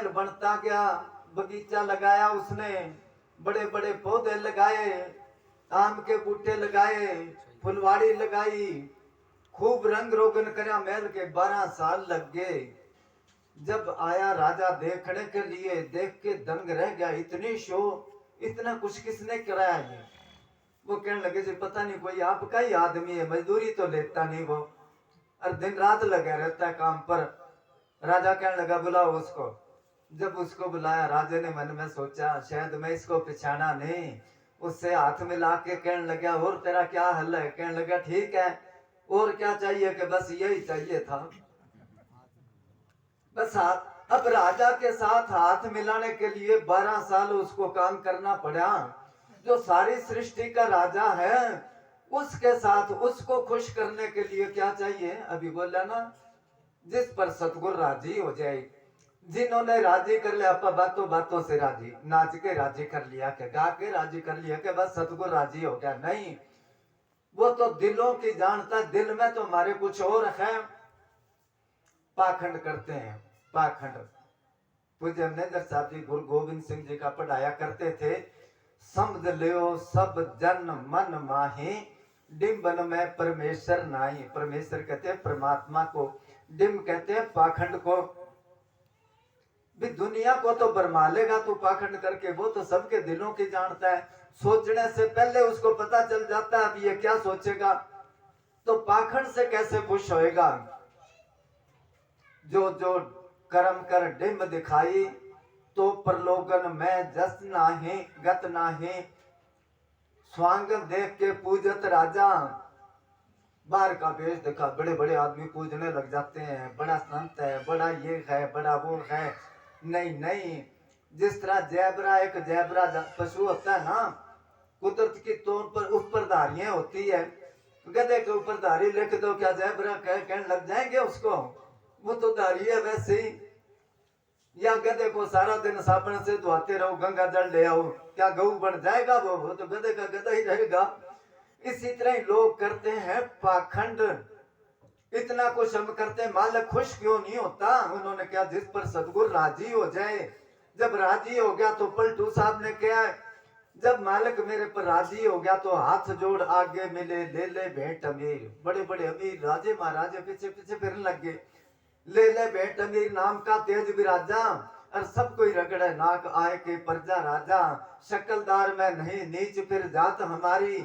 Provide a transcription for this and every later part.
महल बनता गया, बगीचा लगाया उसने, बड़े बड़े पौधे लगाए, आम के बूटे लगाए, फुलवाड़ी लगाई, खूब रंग रोगन करया महल के। 12 साल लग गए। जब आया राजा देखने के लिए, देख के दंग रह गया। इतनी शो, इतना कुछ किसने कराया ये? वो कहने लगे जी पता नहीं, कोई आपका ही आदमी है, मजदूरी तो लेता नहीं वो, और दिन रात लगा रहता है काम पर। राजा कहने लगा बुलाओ उसको। जब उसको बुलाया, राजा ने मन में सोचा शायद मैं इसको पहचाना नहीं। उससे हाथ मिला के कहने लगा और तेरा क्या हाल है? कहने लगा ठीक है। और क्या चाहिए? कि बस यही चाहिए था। बस हाथ। अब राजा के साथ हाथ मिलाने के लिए 12 साल उसको काम करना पड़ा। जो सारी सृष्टि का राजा है, उसके साथ उसको खुश करने के लिए क्या चाहिए? अभी बोला ना, जिस पर सतगुरु राजी हो जाए। जिन्होंने राजी कर लिया, आपा बातों बातों से राजी, नाच के राजी कर लिया, के गा के राजी कर लिया, के बस सतगुरु राजी हो गया। नहीं, वो तो दिलों की जानता। दिल में तो हमारे कुछ और है, पाखंड करते हैं, पाखंड। पूज्य मनेंद्र साहब जी गुरु गोविंद सिंह जी का पढ़ाया करते थे, समझ लियो सब जन मन माही, डिम्बन में परमेश्वर नाही। परमेश्वर कहते हैं परमात्मा को, डिम्ब कहते हैं पाखंड को। भी दुनिया को तो बरमा लेगा तू पाखंड करके, वो तो सबके दिलों की जानता है। सोचने से पहले उसको पता चल जाता है अब ये क्या सोचेगा, तो पाखंड से कैसे खुश होएगा? जो जो कर्म कर डिम्ब दिखाई, तो प्रलोभन में जस नाही गत नाही। स्वांग देख के पूजत राजा, बाहर का वेश देखा, बड़े बड़े आदमी पूजने लग जाते हैं, बड़ा संत है, बड़ा ये है, बड़ा वो है। नहीं नहीं, जिस तरह जैबरा, एक जैबरा पशु होता है ना, कुदरत की तौर पर उस पर धारियां होती है। गधे के ऊपर धारी लिख दो, क्या जैबरा कहने लग जाएंगे उसको? वो तो धारी है वैसे ही। या गधे को सारा दिन साबुन से धोते रहो, गंगा जल ले आओ, क्या गऊ बन जाएगा? वो तो गधे का गधा ही रहेगा। इसी तरह लोग करते हैं पाखंड। इतना कुछ हम करते हैं, मालिक खुश क्यों नहीं होता? उन्होंने क्या, जिस पर सदगुरु राजी हो जाए। जब राजी हो गया तो पलटू साहब ने क्या, जब मालिक मेरे पर राजी हो गया तो हाथ जोड़ आगे मिले, ले ले भेंट अमीर। बड़े बड़े अमीर राजे महाराजे पीछे पीछे फिरने लग गए। ले ले भेंट अमीर नाम का तेज विराजा, और सब कोई रगड़े नाक आए के प्रजा राजा। शक्लदार में नहीं नीच फिर जात हमारी,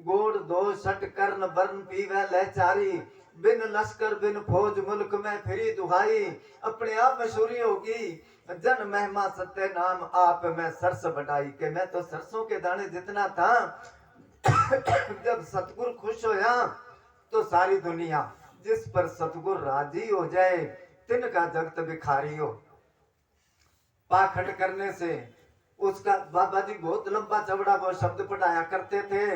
गोड़ दो सट कर्ण बर्न पीवे लहचारी। बिन लश्कर बिन फौज मुल्क में फिरी दुहाई, अपने आप मशहूरी होगी जन महिमा सत्य नाम आप में सरस बढ़ाई। के मैं तो सरसों के दाने जितना था। जब सतगुरु खुश होया तो सारी दुनिया, जिस पर सतगुरु राजी हो जाए तिनका जगत भिखारी हो। पाखंड करने से उसका बाबा जी बहुत लंबा चौड़ा वो शब्द पढ़ाया करते थे।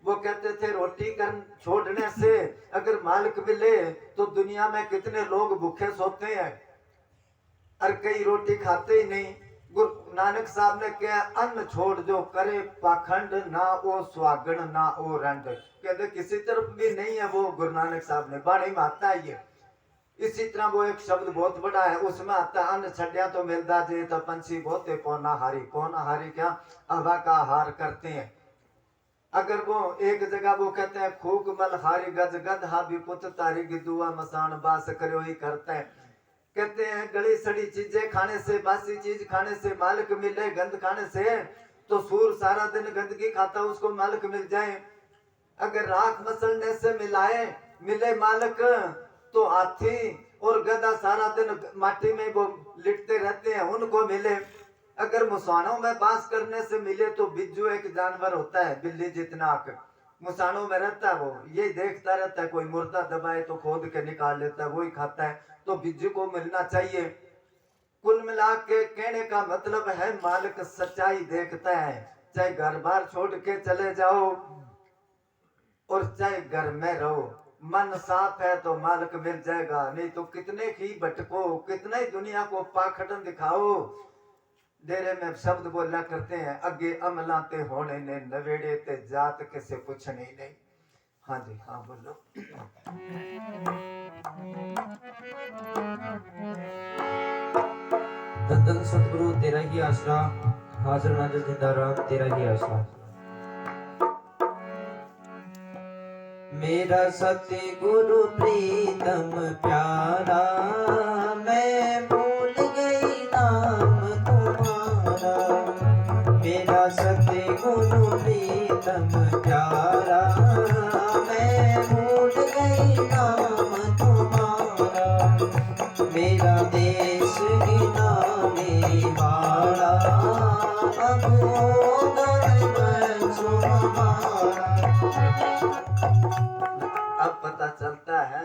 वो कहते थे रोटी कर छोड़ने से अगर मालिक मिले तो दुनिया में कितने लोग भूखे सोते हैं, और कई रोटी खाते ही नहीं। गुरु नानक साहब ने कहा अन्न छोड़ जो करे पाखंड, ना वो स्वागण ना वो रंड। कहते किसी तरफ भी नहीं है वो, गुरु नानक साहब ने बाणी में आता है ये। इसी तरह वो एक शब्द बहुत बड़ा है, उसमें आता है अन्न छड़िया तो मिलता जे तो पंछी बहुते पौनाहारी। पौनाहारी क्या? हवा का आहार करते हैं। अगर वो एक जगह वो कहते हैं खूक मल हारी गज गद हा भी पुत तारी गिदुआ मसान बास करो ही करते हैं। कहते हैं गली सड़ी चीजें खाने से, बासी चीज खाने से मालिक मिले, गंद खाने से तो सूर सारा दिन गंदगी खाता उसको मालिक मिल जाए। अगर राख मसलने से मिले मालिक तो हाथी और गधा सारा दिन माटी में वो लिटते रहते हैं उनको मिले। अगर मुसानों में बास करने से मिले तो बिज्जू एक जानवर होता है बिल्ली जितना, मुसानों में रहता है, वो ये देखता रहता है, कोई मुर्दा दबाए तो खोद के निकाल लेता है, वही खाता है। तो बिज्जू को मिलना चाहिए। कुल मिला के कहने का मतलब है मालिक सच्चाई देखता है। चाहे घर बार छोड़ के चले जाओ और चाहे घर में रहो, मन साफ है तो मालिक मिल जाएगा। नहीं तो कितने ही भटको, कितने ही दुनिया को पाखंड दिखाओ। डेरे में शब्द बोला करते हैं अगे अमलाते होने ने नवेड़े ते जात किसे पूछने नहीं। हाँ जी हाँ बोलो। धन धन सतगुरु तेरा ही आसरा, हाजिर नाजिर जिंदा राम तेरा ही आसरा। मेरा सतगुरु प्रीतम प्यारा, मैं भूल गई नाम तुम्हारा। मेरा सतगुरु प्रीतम प्यारा, मैं भूल गई नाम तुम्हारा। मेरा देश गिनाने वाला, अब अब पता चलता है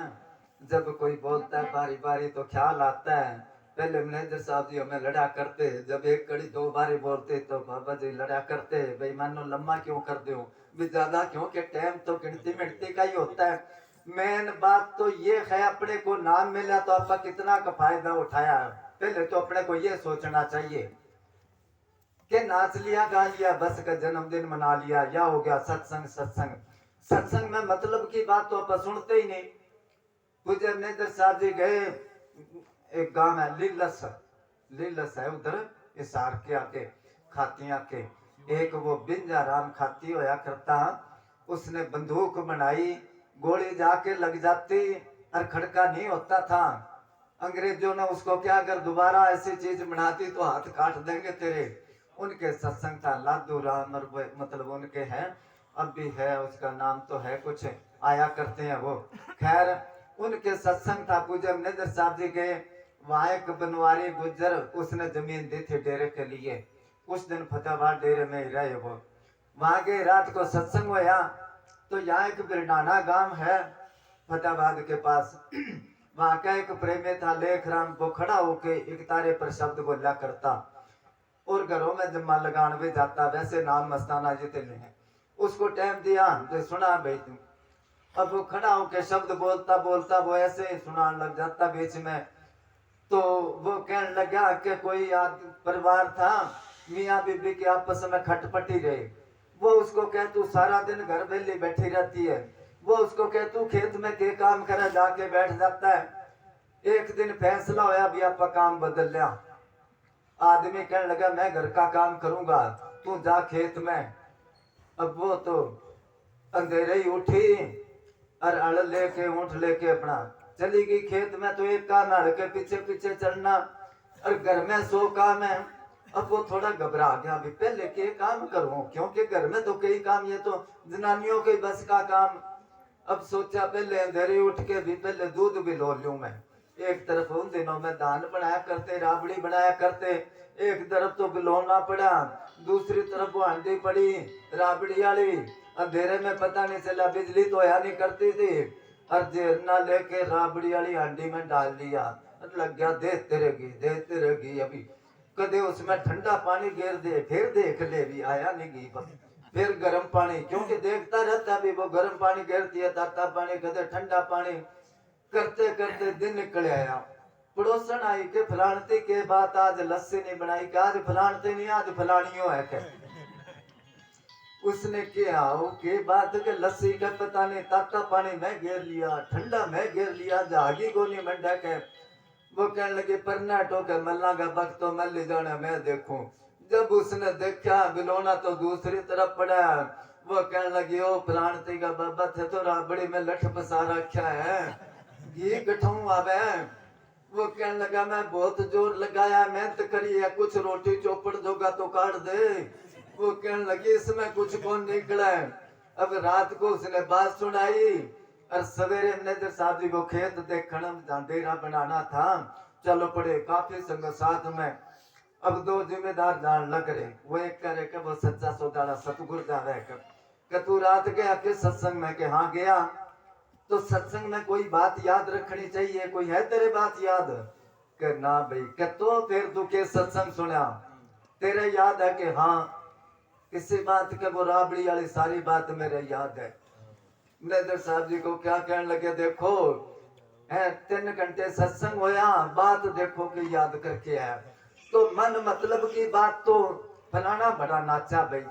जब कोई बोलता है बारी बारी तो ख्याल आता है। पहले मैनेजर साहब जी हमें लड़ा करते, जब एक कड़ी दो बारी बोलते तो बाबा जी लड़ा करते, भाई मानो लम्बा क्यों कर दो भी ज्यादा क्यों के टाइम तो गिनती मिनती का ही होता है। मेन बात तो ये है अपने को नाम मिला तो आपका कितना का फायदा उठाया। पहले तो अपने को ये सोचना चाहिए कि नाच लिया गा लिया बस का जन्मदिन मना लिया या हो गया सत्संग। सत्संग सत्संग में मतलब की बात तो आप सुनते ही नहीं। पूज्य मैनेजर साहब जी गए एक गांव है लीलस, लीलस है उधर इसार के आके खातियां के, एक वो बिंजा राम खाती होया करता, उसने बंदूक बनाई, गोली जाके लग जाती और खड़का नहीं होता था। अंग्रेजों ने उसको क्या अगर दोबारा ऐसी चीज बनाती तो हाथ काट देंगे तेरे। उनके सत्संग था लादू राम, मतलब उनके हैं अब भी है, उसका नाम तो है कुछ, आया करते हैं वो। खैर उनके सत्संग था। पूज्य मैनेजर साहब जी के वहां एक बनवारी गुजर, उसने जमीन दी थी डेरे के लिए। कुछ दिन फतेहाबाद डेरे में ही रहे वो। वहां के रात को सत्संग हुआ तो यहाँ एक बिरडाना गांव है फतेहाबाद के पास। वहां का एक प्रेमी था लेख राम, वो खड़ा होके एक तारे पर शब्द बोला करता और घरों में जम्मा लगान भी जाता। वैसे नाम मस्ताना जी थे हैं। उसको टाइम दिया तो सुना भाई तुम। अब वो खड़ा होके शब्द बोलता बोलता वो ऐसे ही सुनाने लग जाता बीच में। तो वो कहने लगा कि कोई परिवार था, मियाँ बीबी के आपस में खटपटी रहे। वो उसको कह तू सारा दिन घर वेली बैठी रहती है, वो उसको कह तू खेत में के काम करे, जाके बैठ जाता है। एक दिन फैसला होया भी आपका काम बदल लिया। आदमी कहने लगा मैं घर का काम करूंगा, तू जा खेत में। अब वो तो अंधेरे ही उठी और अड़ लेके ऊँट लेके अपना चली गई खेत में। तो एक काम अड़ के पीछे पीछे चलना और घर में 100 काम है। अब वो थोड़ा घबरा गया भी पहले के काम करूं, क्योंकि घर में तो कई काम, ये तो जनानियों के बस का काम। अब सोचा पहले अंधेरे उठ के भी पहले दूध भी लो लूं मैं। एक तरफ उन दिनों में दान बनाया करते, राबड़ी बनाया करते, एक तरफ तो बिलोना पड़ा, दूसरी तरफ वो हांडी पड़ी राबड़ी वाली। अंधेरे में पता नहीं चला, बिजली तो या नहीं करती थी, और जेरना लेके राबड़ी वाली हांडी में डाल दिया। लग गया देखते रहेगी अभी कदे उसमें ठंडा पानी गिर दे, फिर देख ले भी आया नहीं घी, फिर गर्म पानी, क्योंकि देखता रहता भी वो गर्म पानी गिरती है, ताता पानी कदे ठंडा पानी। करते करते दिन निकल आया। पड़ोसन आई के फलानती के बात आज लस्सी नहीं बनाई, कि आज फलानती नहीं आज फलानियों है के। उसने क्या हो के बात के लस्सी का पता नहीं, ताता पानी में घेर लिया, ठंडा में घेर लिया, जागी गोनी मंडा के। वो कहने लगे परना टोके मल्ला का वक्त तो मल जाना मैं देखूं। जब उसने देखा बिलोना तो दूसरी तरफ पड़ा। वो कहने लगी ओ फलानती का बाबा थे तो राबड़ी में लठ पसा रखा है, ये गठाऊं आवे। वो कहने लगा मैं बहुत जोर लगाया, मेहनत करी है, कुछ रोटी चौपड़ दोगा तो काट दे। वो कहने लगी इसमें कुछ कौन निकला है। अब रात को उसने बात सुनाई और सवेरे मैनेजर साहब जी को खेत देखने डेरा बनाना था, चलो पड़े काफी संग साथ में। अब 2 जिम्मेदार जान लग रहे, वो एक करे कि वो सच्चा सौदारा सतगुरु जा रहे कि तू रात गया के सत्संग में, के हाँ गया। तो सत्संग में कोई बात याद रखनी चाहिए, कोई है तेरे बात याद कि ना भाई कि तो फिर तू के सत्संग सुना तेरे याद है कि हाँ किसी बात के वो राबड़ी वाली सारी बात मेरे याद है। मैनेजर साहब जी को क्या कहने लगे देखो है 3 घंटे सत्संग होया, बात देखो कि याद करके आया। तो मन मतलब की बात तो फलाना बड़ा नाचा भाई,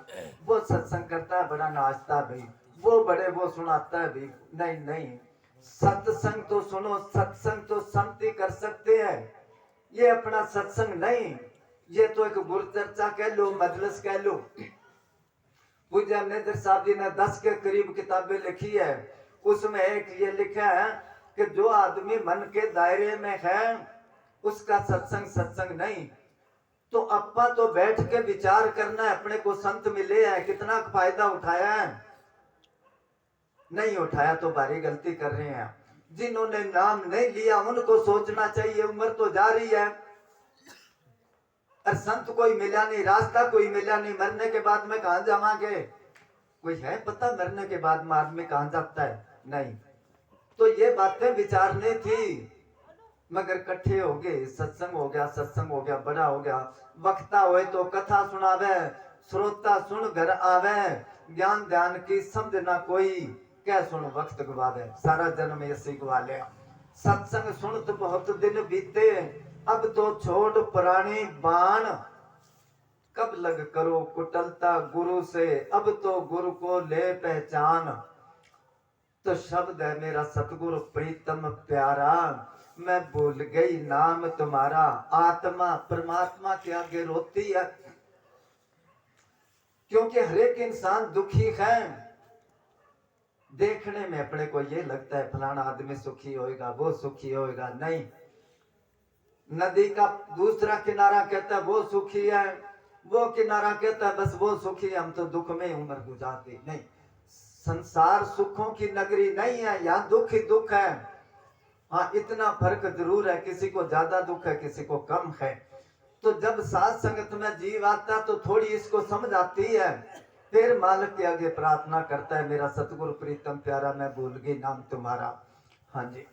वो सत्संग करता है बड़ा नाचता भाई, वो बड़े वो सुनाता है भाई। नहीं नहीं, सत्संग तो सुनो, सत्संग तो संति कर सकते हैं, ये अपना सत्संग नहीं। ये तो एक गुरु चर्चा कह लो, मजलिस कह लो। पूज्य अमरिंदर साहब जी ने 10 के करीब किताबें लिखी है। उसमें एक ये लिखा है कि जो आदमी मन के दायरे में है उसका सत्संग सत्संग नहीं। तो अपा तो बैठ के विचार करना है, अपने को संत मिले हैं, कितना फायदा उठाया है, नहीं उठाया तो भारी गलती कर रहे हैं। जिन्होंने नाम नहीं लिया उनको सोचना चाहिए, उम्र तो जा रही है और संत कोई मिला नहीं, रास्ता कोई मिला नहीं, मरने के बाद में कहां जावांगे? कोई है पता मरने के बाद में आदमी कहां जाता है? नहीं। तो ये बातें विचारने थी, मगर इकट्ठे हो गए, सत्संग हो गया, सत्संग हो गया, बड़ा हो गया। वक्ता होए तो कथा सुनावे, श्रोता सुन घर आवे, ज्ञान ध्यान की समझ ना कोई, क्या सुन वक्त गवावे, सारा जन्म ऐसे गवा लिया। सत्संग सुन तो बहुत दिन बीते, अब तो छोड़ पुरानी बाण, कब लग करो कुटलता गुरु से, अब तो गुरु को ले पहचान। तो शब्द है मेरा सतगुरु प्रीतम प्यारा, मैं भूल गई नाम तुम्हारा। आत्मा परमात्मा के आगे रोती है, क्योंकि हर एक इंसान दुखी है। देखने में अपने को ये लगता है फलाना आदमी सुखी होएगा, वो सुखी होएगा, नहीं। नदी का दूसरा किनारा कहता है वो सुखी है, वो किनारा कहता है बस वो सुखी है, हम तो दुख में उम्र गुजारते। नहीं, संसार सुखों की नगरी नहीं है, यहाँ दुख ही दुख है। हाँ, इतना फर्क जरूर है, किसी को ज्यादा दुख है, किसी को कम है। तो जब साथ संगत में जीव आता तो थोड़ी इसको समझ आती है, फिर मालिक के आगे प्रार्थना करता है, मेरा सतगुरु प्रीतम प्यारा, मैं भूल गई नाम तुम्हारा। हाँ जी।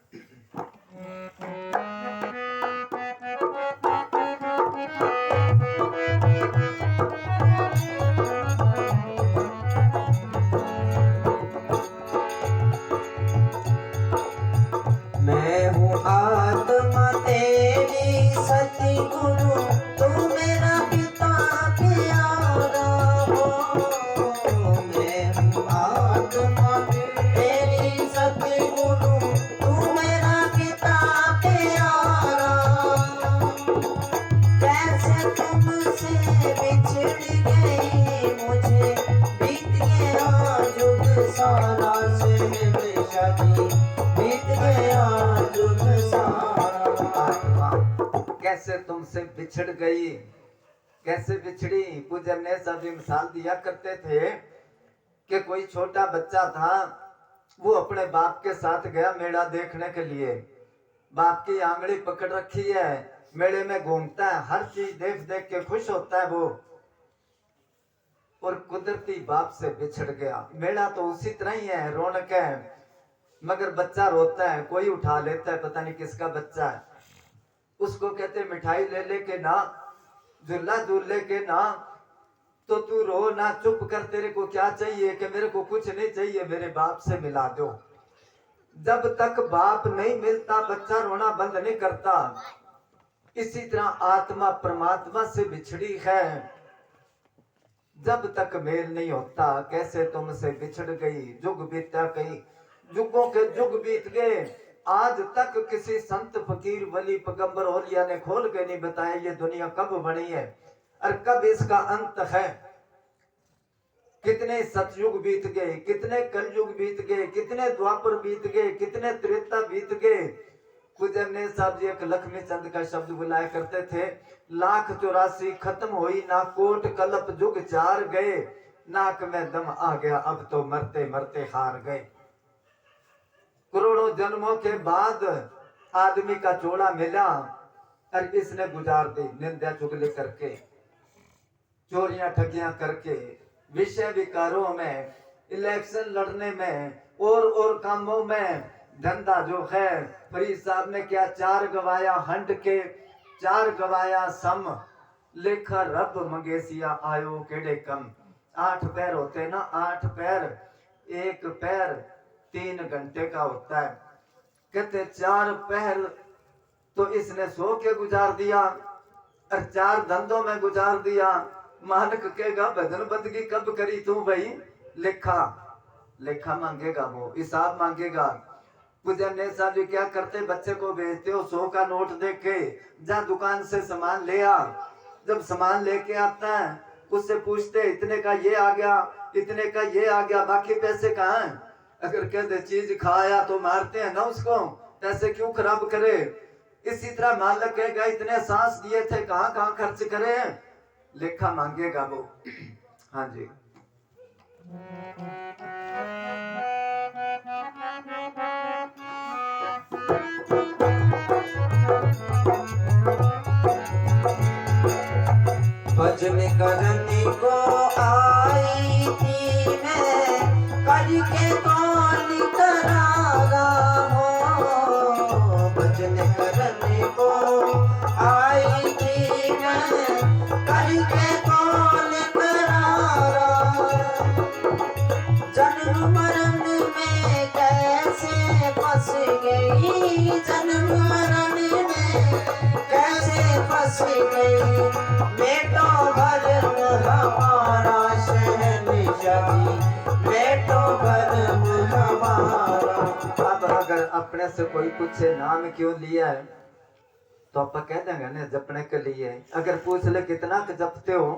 मैं हूँ आत्मा तेरी सतगुरु, तू मेरा पिता प्यारा हो। मैं हूँ आत्मा तेरी सतगुरु, तू मेरा पिता प्यारा। कैसे तुमसे बिछड़ गई मुझे बीत गया जुग सारा, से हमेशा जी बीत गया जुग सारा। कैसे तुमसे बिछड़ गई, कैसे बिछड़ी? पूज्य ने सभी मिसाल दिया करते थे कि कोई छोटा बच्चा था, वो अपने बाप के साथ गया मेला देखने के लिए। बाप की आंगली पकड़ रखी है, मेले में घूमता है, हर चीज देख देख के खुश होता है वो, और कुदरती बाप से बिछड़ गया। मेला तो उसी तरह ही है, रौनक है, मगर बच्चा रोता है, कोई उठा लेता है, पता नहीं किसका बच्चा है। उसको कहते मिठाई ले लेके ना, झूला झूल लेके ना, तो तू रो ना, चुप कर, तेरे को क्या चाहिए? कि मेरे को कुछ नहीं चाहिए, मेरे बाप से मिला दो। जब तक बाप नहीं मिलता बच्चा रोना बंद नहीं करता। इसी तरह आत्मा परमात्मा से बिछड़ी है, जब तक मेल नहीं होता। कैसे तुमसे बिछड़ गई, जुग बीता कई, जुगों के जुग बीत गए, आज तक किसी संत फकीर वली पैगंबर औलिया ने खोल के नहीं बताया ये दुनिया कब बनी है और कब इसका अंत है। कितने सतयुग बीत गए, कितने कलयुग बीत गए, कितने द्वापर बीत गए, कितने त्रेता बीत गए। पूज्य ने साहब जी एक लक्ष्मी चंद का शब्द बुलाया करते थे, 1,84 खत्म हुई ना कोट कलप, जुग 4 गए, नाक में दम आ गया, अब तो मरते मरते हार गए। करोड़ों जन्मों के बाद आदमी का जोड़ा मिला और इसने गुजार दी निंदा चुगली करके, चोरियां ठगियां करके, विषय विकारों में, इलेक्शन लड़ने में और कामों में। धंधा जो है, फरीद साहब ने क्या 4 गवाया हंड के, 4 गवाया सम, लेखा रब मंगेसिया आयो केड़े कम। 8 पैर होते ना, 8 पैर, एक पैर 3 घंटे का होता है। कहते 4 पैर तो इसने सो के गुजार दिया और 4 धंधों में गुजार दिया। मालिक कहेगा भजन बंदगी कब करी तू भाई? लेखा लेखा मांगेगा, वो हिसाब मांगेगा। पूज्य ने साहब जी क्या करते, बच्चे को भेजते हो 100 का नोट दे के, जा दुकान से सामान ले आ, जब सामान लेके आता है उससे पूछते इतने का ये आ गया, इतने का ये आ गया, बाकी पैसे कहाँ हैं? अगर कह दे चीज खाया तो मारते हैं ना उसको, पैसे क्यों खराब करे। इसी तरह मालिक कहेगा इतने सांस दिए थे कहाँ कहाँ खर्च करे, लेखा मांगेगा वो। हाँ जी। भजन करने को आई थी मैं, करके कौन करारा हो। भजन करने को आई थी मैं, करके कौन करारा। जन्म मरण में कैसे फंस गई, जन्म मरण में कैसे फंस गई। बेटो भरम हमारा शहनशाही, बेटो भरम हमारा। अब अगर अपने से कोई पूछे नाम क्यों लिया है तो आप कह देंगे ना जपने के लिए। अगर पूछ ले कितना के जपते हो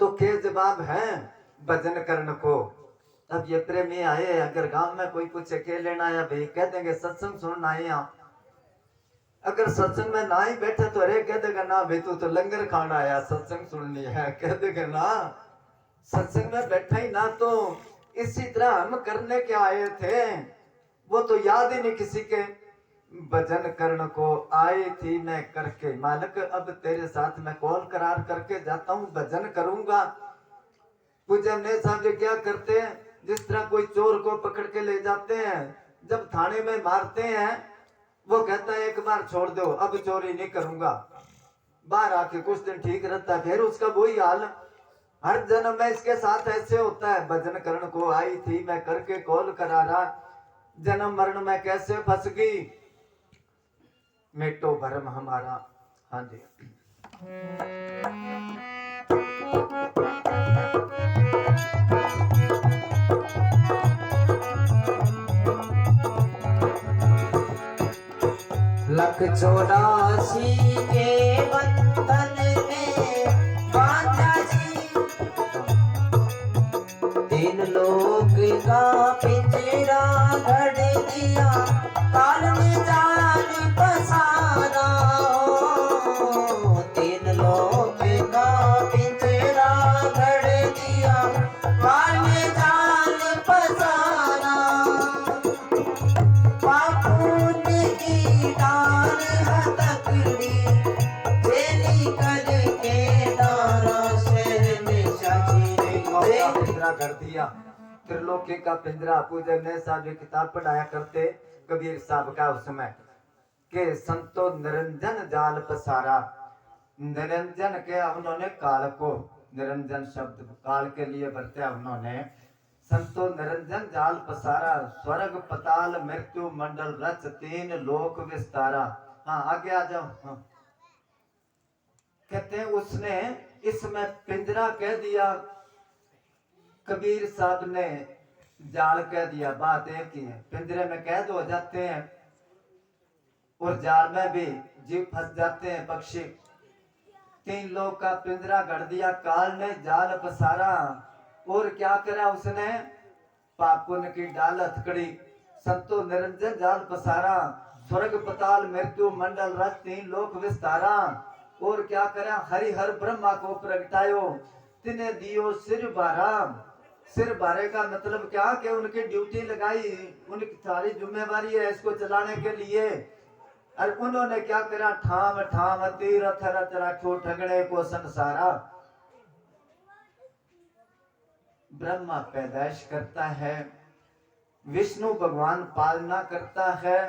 तो के जवाब है भजन करने को। अब ये प्रेमी आए, अगर गांव में कोई पूछे के लेना है भाई, कह देंगे सत्संग सुनना है यहाँ। अगर सत्संग में ना ही बैठे तो अरे कह देगा ना भाई तू तो लंगर खाना आया, सत्संग सुननी है, कह देगा ना। सत्संग में बैठे ही ना तो इसी तरह हम करने के आए थे, वो तो याद ही नहीं किसी के। भजन करने को आई थी मैं करके, मालिक अब तेरे साथ मैं कॉल करार करके जाता हूँ, भजन करूंगा। पूज्य ने साहब जी क्या करते हैं, जिस तरह कोई चोर को पकड़ के ले जाते हैं, जब थाने में मारते हैं वो कहता है एक बार छोड़ दो अब चोरी नहीं करूंगा। बाहर आके कुछ दिन ठीक रहता है, फिर उसका वही हाल हर जन्म में इसके साथ ऐसे होता है। भजन करण को आई थी मैं करके कॉल करारा, जन्म मरण में कैसे फंस गई, मेटो भरम हमारा। हाँ जी। लख 84 के बंधन में बांधा जी, तीन लोग का पिंजरा गढ़ दिया, काल में जाल पसारा हो। तीन लोग का पिंजरा गढ़ दिया, काल में जाल पसारा। पापून की डाल हथकड़ी, जेली करके डारा शहनशाही ने। पिंजरा कर दिया, त्रिलोकी का पिंजरा। पूज्य ने साहब जी किताब पढ़ाया करते कबीर साहब का उसमें के संतो निरंजन जाल पसारा। निरंजन के उन्होंने काल को, निरंजन शब्द काल के लिए बरता उन्होंने। संतो निरंजन जाल पसारा, स्वर्ग पताल मृत्यु मंडल रच तीन लोक विस्तारा। हाँ आगे आ जाओ। हाँ। कहते हैं उसने इसमें पिंजरा कह दिया, कबीर साहब ने जाल कह दिया। बात एक ही है, पिंजरे में कैद हो जाते हैं और जाल में भी जीव फंस जाते हैं पक्षी। तीन लोग का पिंजरा गढ़ दिया काल ने, जाल पसारा। और क्या करा उसने, पापुन की डाल हथकड़ी, संतो निरंजन जाल पसारा, स्वर्ग पताल मृत्यु मंडल रच तीन लोक विस्तारा। और क्या करा, हरिहर ब्रह्मा को प्रगटायो, तिने दियो सिर बारा। सिर बारे का मतलब क्या कि उनकी ड्यूटी लगाई, उनकी सारी जिम्मेवारी है इसको चलाने के लिए। और उन्होंने क्या करा, ठाम ठाम तीरथ रथ रखो ठगड़े को संसारा। ब्रह्मा पैदाइश करता है, विष्णु भगवान पालना करता है,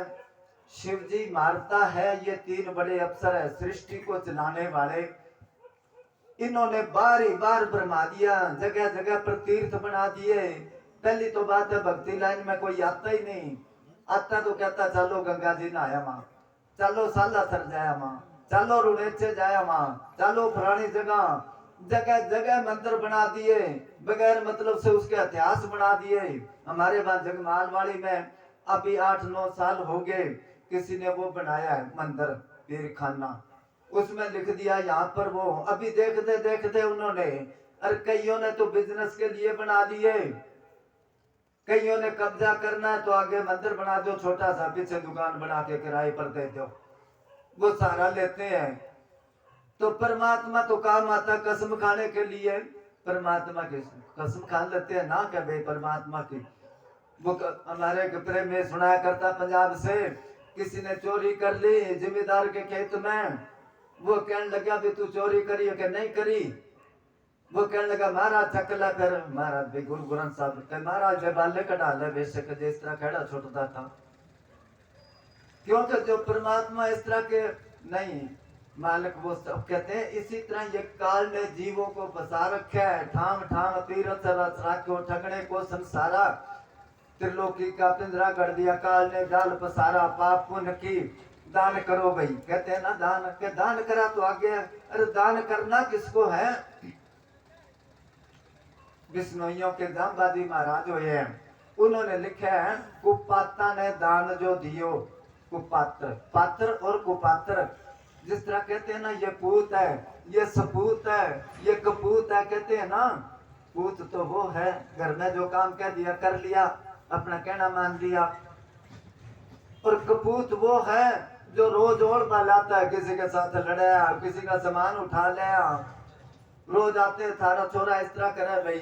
शिव जी मारता है। ये तीन बड़े अफसर है सृष्टि को चलाने वाले। इन्होंने बार ही बार भरमा दिया, जगह जगह पर तीर्थ बना दिए। पहली तो बात है भक्ति लाइन में कोई आता ही नहीं, आता तो कहता चलो गंगा जी नहाया मां, चलो सालासर जाया मां, चलो रुड़ेचे जाया मां, चलो फलानी जगह। जगह जगह मंदिर बना दिए, बगैर मतलब से उसके इतिहास बना दिए। हमारे वहां जगमालवाड़ी में अभी 8-9 साल हो गए, किसी ने वो बनाया है मंदिर पीर खाना। उसमें लिख दिया यहाँ पर वो। अभी देखते देखते उन्होंने, अरे कईयों ने तो बिजनेस के लिए बना लिए, कईयों ने कब्जा करना है तो आगे मंदिर बना दो छोटा सा, पीछे दुकान बना के किराए पर दे दो, वो सहारा लेते हैं। तो परमात्मा तो काम आता कसम खाने के लिए, परमात्मा की कसम खा लेते हैं ना क्या भाई परमात्मा की। वो हमारे प्रेम में सुनाया करता पंजाब से, किसी ने चोरी कर ली जिम्मेदार के खेत में, वो कहने लगा भी तू चोरी करी है कि नहीं करी। वो कहने लगा महाराज चकला, फिर महाराज भी गुरु ग्रंथ साहब के महाराज ने बाले का डाले बेशक जिस तरह खड़ा छोड़ता था, क्योंकि जो परमात्मा इस तरह के नहीं मालिक वो सब कहते हैं। इसी तरह ये काल ने जीवों को बसा रखा है, ठाम ठाम तीरथ रच राख्यो ठगने को संसारा, त्रिलोकी का पिंजरा कर दिया काल ने जाल पसारा, पाप पुण्य की दान करो भाई। कहते हैं ना दान के दान करा तो आगे, अरे दान करना किसको है। बिश्नोइयों के जामबादी महाराज हुए हैं, उन्होंने लिखा है कुपाता ने दान जो दियो, कुपात्र पात्र और कुपात्र, जिस तरह कहते हैं ना ये पूत है, ये सपूत है, ये कपूत है, कहते हैं ना पूत तो वो है घर में जो काम कह दिया कर लिया, अपना कहना मान लिया, और कपूत वो है जो रोज और लाता है, किसी के साथ लड़ाया, किसी का सामान उठा लिया, रोज आते थारा छोरा इस तरह करे भाई,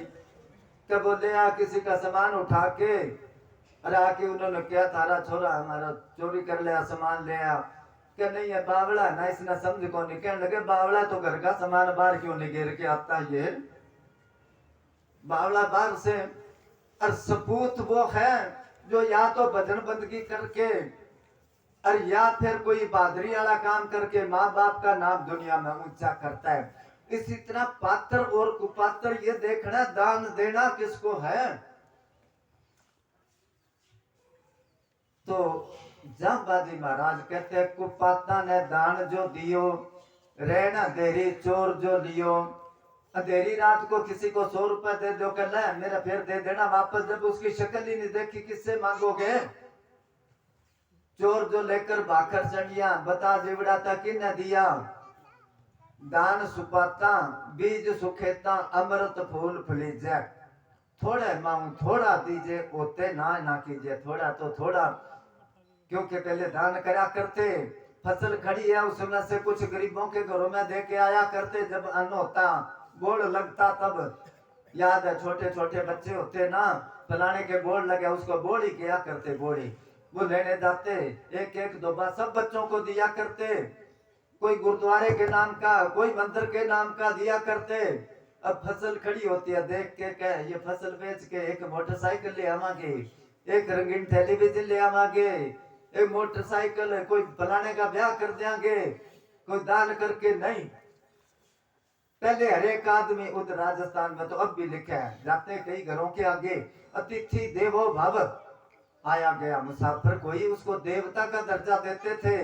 क्या बोले किसी का सामान उठा के, अरे आके उन्होंने क्या थारा छोरा हमारा चोरी कर लिया सामान ले आया, क्या नहीं है बावला ना, इसने समझ को नहीं। कहने लगे बावला तो घर का सामान बाहर क्यों नहीं गिर के आता, ये बावला बाहर से। और सपूत वो है जो या तो भजन बंदगी करके और या फिर कोई बहादुरी वाला काम करके माँ बाप का नाम दुनिया में ऊंचा करता है। इसी तरह पात्र और कुपात्र ये देखना दान देना किसको है। तो जामबाजी महाराज कहते हैं कुपाता ने दान जो दियो, रहना देरी चोर जो लियो। अंधेरी रात को किसी को 100 रुपए दे दो, कहना मेरा फिर दे देना वापस, जब उसकी शक्ल ही नहीं देखी किससे मांगोगे। चोर जो लेकर भाकर चढ़िया, बता जिवड़ा था कि न दिया, दान सुपाता बीज सुखेता अमृत फूल फलीजे। थोड़े मांग थोड़ा दीजिए, ओते ना कीजिए, थोड़ा तो थोड़ा, क्योंकि पहले दान करा करते, फसल खड़ी है उसमें से कुछ गरीबों के घरों में दे के आया करते, जब अन्न होता बोल लगता तब। याद है छोटे छोटे बच्चे होते ना, फलाने के बोल लगे उसको बोड़ी किया करते, बोड़ी वो लेने जाते, एक एक दो बार सब बच्चों को दिया करते, कोई गुरुद्वारे के नाम का, कोई मंदिर के नाम का दिया करते। अब फसल खड़ी होती है, देख के कह ये फसल बेच के एक मोटरसाइकिल ले आवांगे, एक रंगीन टेलीविजन ले आवांगे, एक मोटरसाइकिल, कोई फलाने का ब्याह कर देंगे, कोई दान करके नहीं। पहले हर एक आदमी, उधर राजस्थान में तो अब भी लिखा है, जाते कई घरों के आगे अतिथि देवो भव, आया गया मुसाफिर कोई उसको देवता का दर्जा देते थे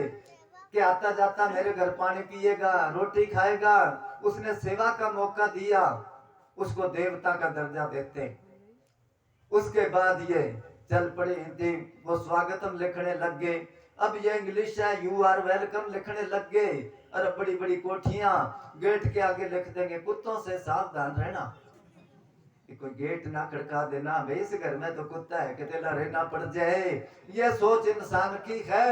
कि आता जाता मेरे घर पानी पिएगा, रोटी खाएगा, उसने सेवा का मौका दिया, उसको देवता का दर्जा देते। उसके बाद ये चल पड़ी हिंदी, वो स्वागतम लिखने लग गए, अब ये इंग्लिश है यू आर वेलकम लिखने लग गए, और बड़ी बड़ी कोठियां गेट के आगे लिख देंगे कुत्तों से सावधान रहना, कोई गेट ना खड़का देना, भाई इस घर में तो कुत्ता है कि तेला रहना पड़ जाए। ये सोच इंसान की है,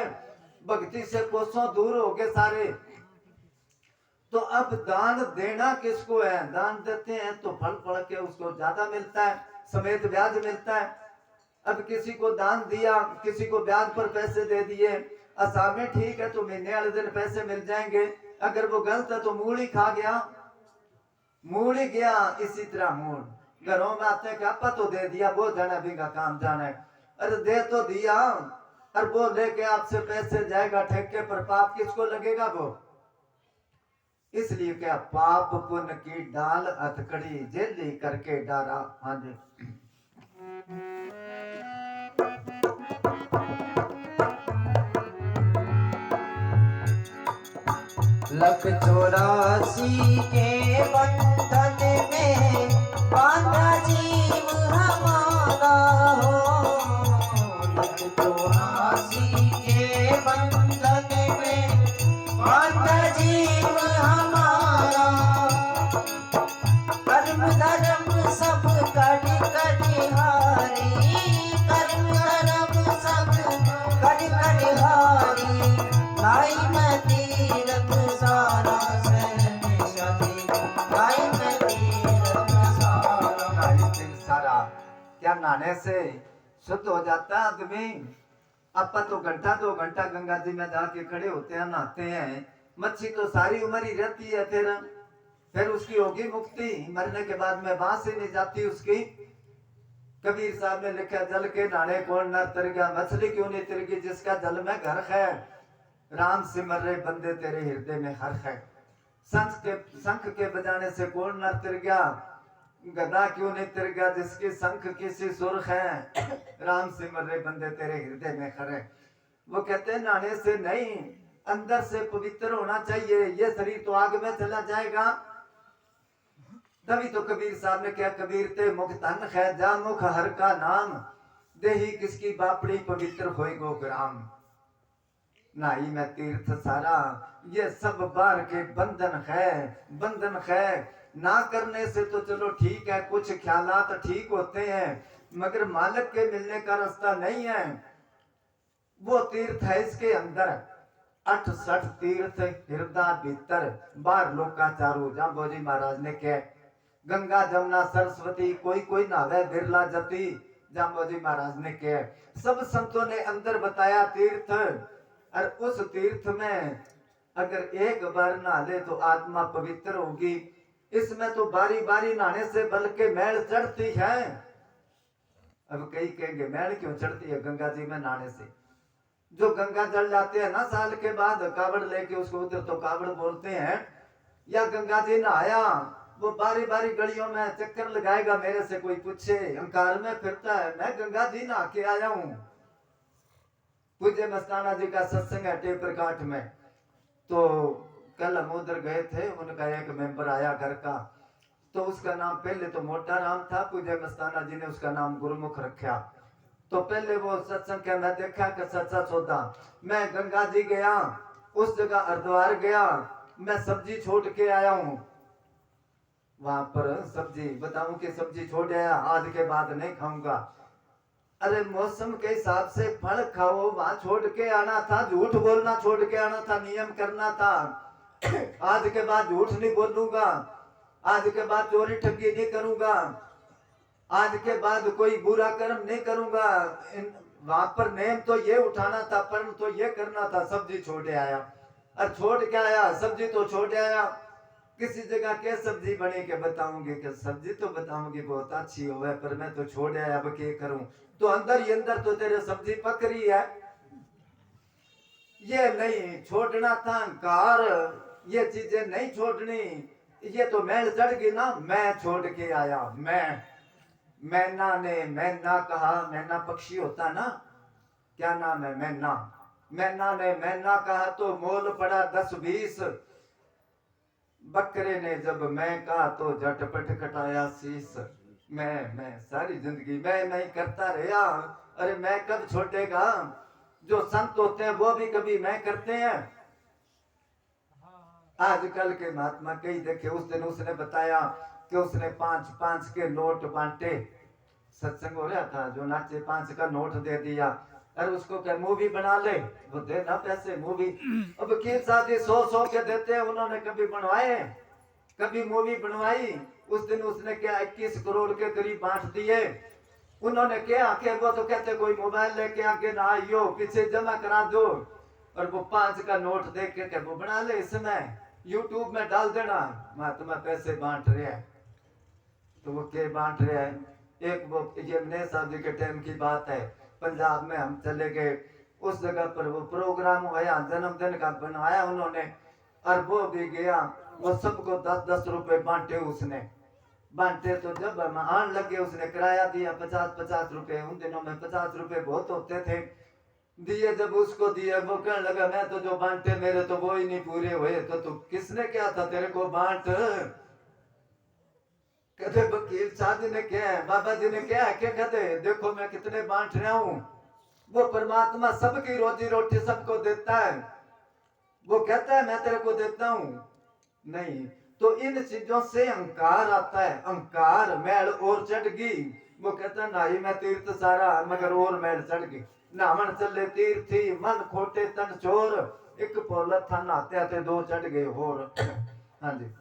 भक्ति से कोसों दूर हो गए सारे। तो अब दान देना किसको है, दान देते हैं तो फल पड़ के उसको ज्यादा मिलता है, समेत ब्याज मिलता है। अब किसी को दान दिया, किसी को ब्याज पर पैसे दे दिए, असामे ठीक है तो महीने वाले दिन पैसे मिल जाएंगे, अगर वो गलत है तो मूड़ ही खा गया, मूड़ ही गया। इसी तरह मूड़ घरों में आते हैं कि आपा तो दे दिया, वो जाना भी का काम जाना है, अरे दे तो दिया, और वो लेके आपसे पैसे जाएगा ठेके पर, पाप किसको लगेगा वो। इसलिए क्या पाप पुण्य की डाल हथकड़ी जेली करके डारा। हाँ जी लख 84 के बंधन में बांधा जीव हमारा हो, लख 84 के बंधन में बांधा जीव क्या नहाने से शुद्ध हो जाता है आदमी? अपन तो घंटा 2 घंटा गंगा जी में जाके खड़े होते हैं, नहाते हैं, मच्छी तो सारी उम्र ही रहती है, फिर उसकी होगी मुक्ति, मरने के बाद में बांस ही नहीं जाती उसकी। कबीर साहब ने लिखा, जल के नहाने कौन न तर गया, मछली क्यों नहीं तिर गई, जिसका जल में घर है, राम सिमर रहे बंदे तेरे हृदय में हर है। शंख के बजाने से कौन न तिर गया, गदा क्यों नहीं तिर गया, जिसके शंख किसी सुर्ख है, राम सिमर रहे बंदे तेरे हृदय में हर है। वो कहते हैं नहाने से नहीं, अंदर से पवित्र होना चाहिए। ये शरीर तो आग में चला जाएगा। तभी तो कबीर साहब ने क्या, कबीर ते मुख तन है, जा मुख हर का नाम, देही किसकी बापड़ी पवित्र होए गो ग्राम। नाई में तीर्थ सारा, ये सब बार के बंधन है। ना करने से तो चलो ठीक है, कुछ ख्यालात ठीक होते हैं, मगर मालिक के मिलने का रास्ता नहीं है। वो तीर्थ है इसके अंदर, 68 तीर्थ हृदय भीतर, 12 लोका चारू। जाम्बो जी महाराज ने कहा, गंगा जमुना सरस्वती कोई नहावे बिरला जति। जाम्बो जी महाराज ने कहा, सब संतों ने अंदर बताया तीर्थ, और उस तीर्थ में अगर एक बार नहा ले तो आत्मा पवित्र होगी। इसमें तो बारी बारी नहाने से बल्कि मैल चढ़ती है। अब कई कहेंगे मैल क्यों चढ़ती है गंगा जी में नहाने से? जो गंगा जल जाते हैं ना साल के बाद, कावड़ लेके उसको, उधर तो कावड़ बोलते हैं, या गंगा जी नहाया, वो बारी बारी गलियों में चक्कर लगाएगा, मेरे से कोई पूछे, अहंकार में फिरता है, मैं गंगा जी नहा के आया हूं। पूज्य मस्ताना जी का सत्संग है टेपर काठ में, तो कल हम उधर गए थे, उनका एक मेंबर आया घर का, तो उसका नाम पहले तो मोटा राम था, पूज्य मस्ताना जी ने उसका नाम गुरुमुख रखा। तो पहले वो सत्संग के मैं देखा कि सच्चा सौदा, मैं गंगा जी गया, उस जगह हरिद्वार गया, मैं सब्जी छोड़ के आया हूं, वहां पर सब्जी बताऊं कि सब्जी छोड़ आया, आज के बाद नहीं खाऊंगा। अरे मौसम के हिसाब से फल खाओ, वहां छोड़ के आना था, झूठ बोलना छोड़ के आना था, नियम करना था। आज के बाद झूठ नहीं बोलूंगा, आज के बाद चोरी ठगी नहीं करूंगा, आज के बाद कोई बुरा कर्म नहीं करूंगा। वहां पर नेम तो ये उठाना था, पर तो ये करना था, सब्जी छोड़ आया। और छोड़ के आया, सब्जी तो छोड़ आया। किसी जगह क्या सब्जी बने के बताऊंगी, कि सब्जी तो बताऊंगी बहुत अच्छी हो, पर मैं तो छोड़ आया, अब क्या करूं? तो अंदर ही अंदर तो तेरे सब्जी पक रही है। ये नहीं छोड़ना था अहंकार, ये चीजें नहीं छोड़नी, ये तो मैल चढ़ गई ना, मैं छोड़ के आया। मैना ने मैना कहा, मैना पक्षी होता ना, क्या नाम है मैना ने मैना कहा तो मोल पड़ा 10-20, बकरे ने जब मैं कहा तो झटपट कटाया शीश। मैं सारी जिंदगी मैं नहीं करता रहा, अरे मैं कब छोड़ेगा? जो संत होते हैं वो भी कभी मैं करते हैं। आजकल के महात्मा कई देखे, उस दिन उसने बताया कि उसने 5-5 के नोट बांटे, सत्संग हो रहा था, जो नाचे 5 का नोट दे दिया, अरे उसको क्या मूवी बना ले, वो देना पैसे मूवी। अब की शादी 100 के देते हैं, उन्होंने कभी बनवाए, कभी मूवी बनवाई? उस दिन उसने क्या 21 करोड़ के करीब बांट दिए। उन्होंने क्या कि वो तो कहते कोई मोबाइल लेके आके ना आइयो, पीछे जमा करा दो, और वो 5 का नोट देख के वो बना ले, इसमें यूट्यूब में डाल देना, महात्मा पैसे बांट रहे हैं। तो वो क्या बांट रहे हैं? एक वो ये नए शादी के टाइम की बात है, पंजाब में हम चले गए, उस जगह पर वो प्रोग्राम हुआ, जन्मदिन का बनाया उन्होंने, और वो भी गया, वो सबको 10-10 रुपए बांटे उसने। बांटे तो जब हम आने लगे, उसने किराया दिया 50-50 रुपए, उन दिनों में 50 रुपए बहुत होते थे, दिए। जब उसको दिए, वो कहने लगा मैं तो जो बांटे मेरे तो वो ही नहीं पूरे हुए, तो तू किसने क्या था तेरे को बांट? कहते वकील साहब ने क्या है, बाबा जी ने क्या है, क्या कहते देखो मैं कितने बांट रहा हूं। वो परमात्मा सबकी रोजी रोटी सबको देता है, वो कहता है मैं तेरे को देता हूं नहीं। तो इन चीजों से अहंकार आता है, अहंकार मैल और चढ़ गई। वो कहता नाई मैं तीर्थ सारा, मगर और मैल चढ़ गई। नामन चले तीर्थी मन खोटे तन चोर, एक पोला था नहाते आते 2 चढ़ गए और। हाँ जी।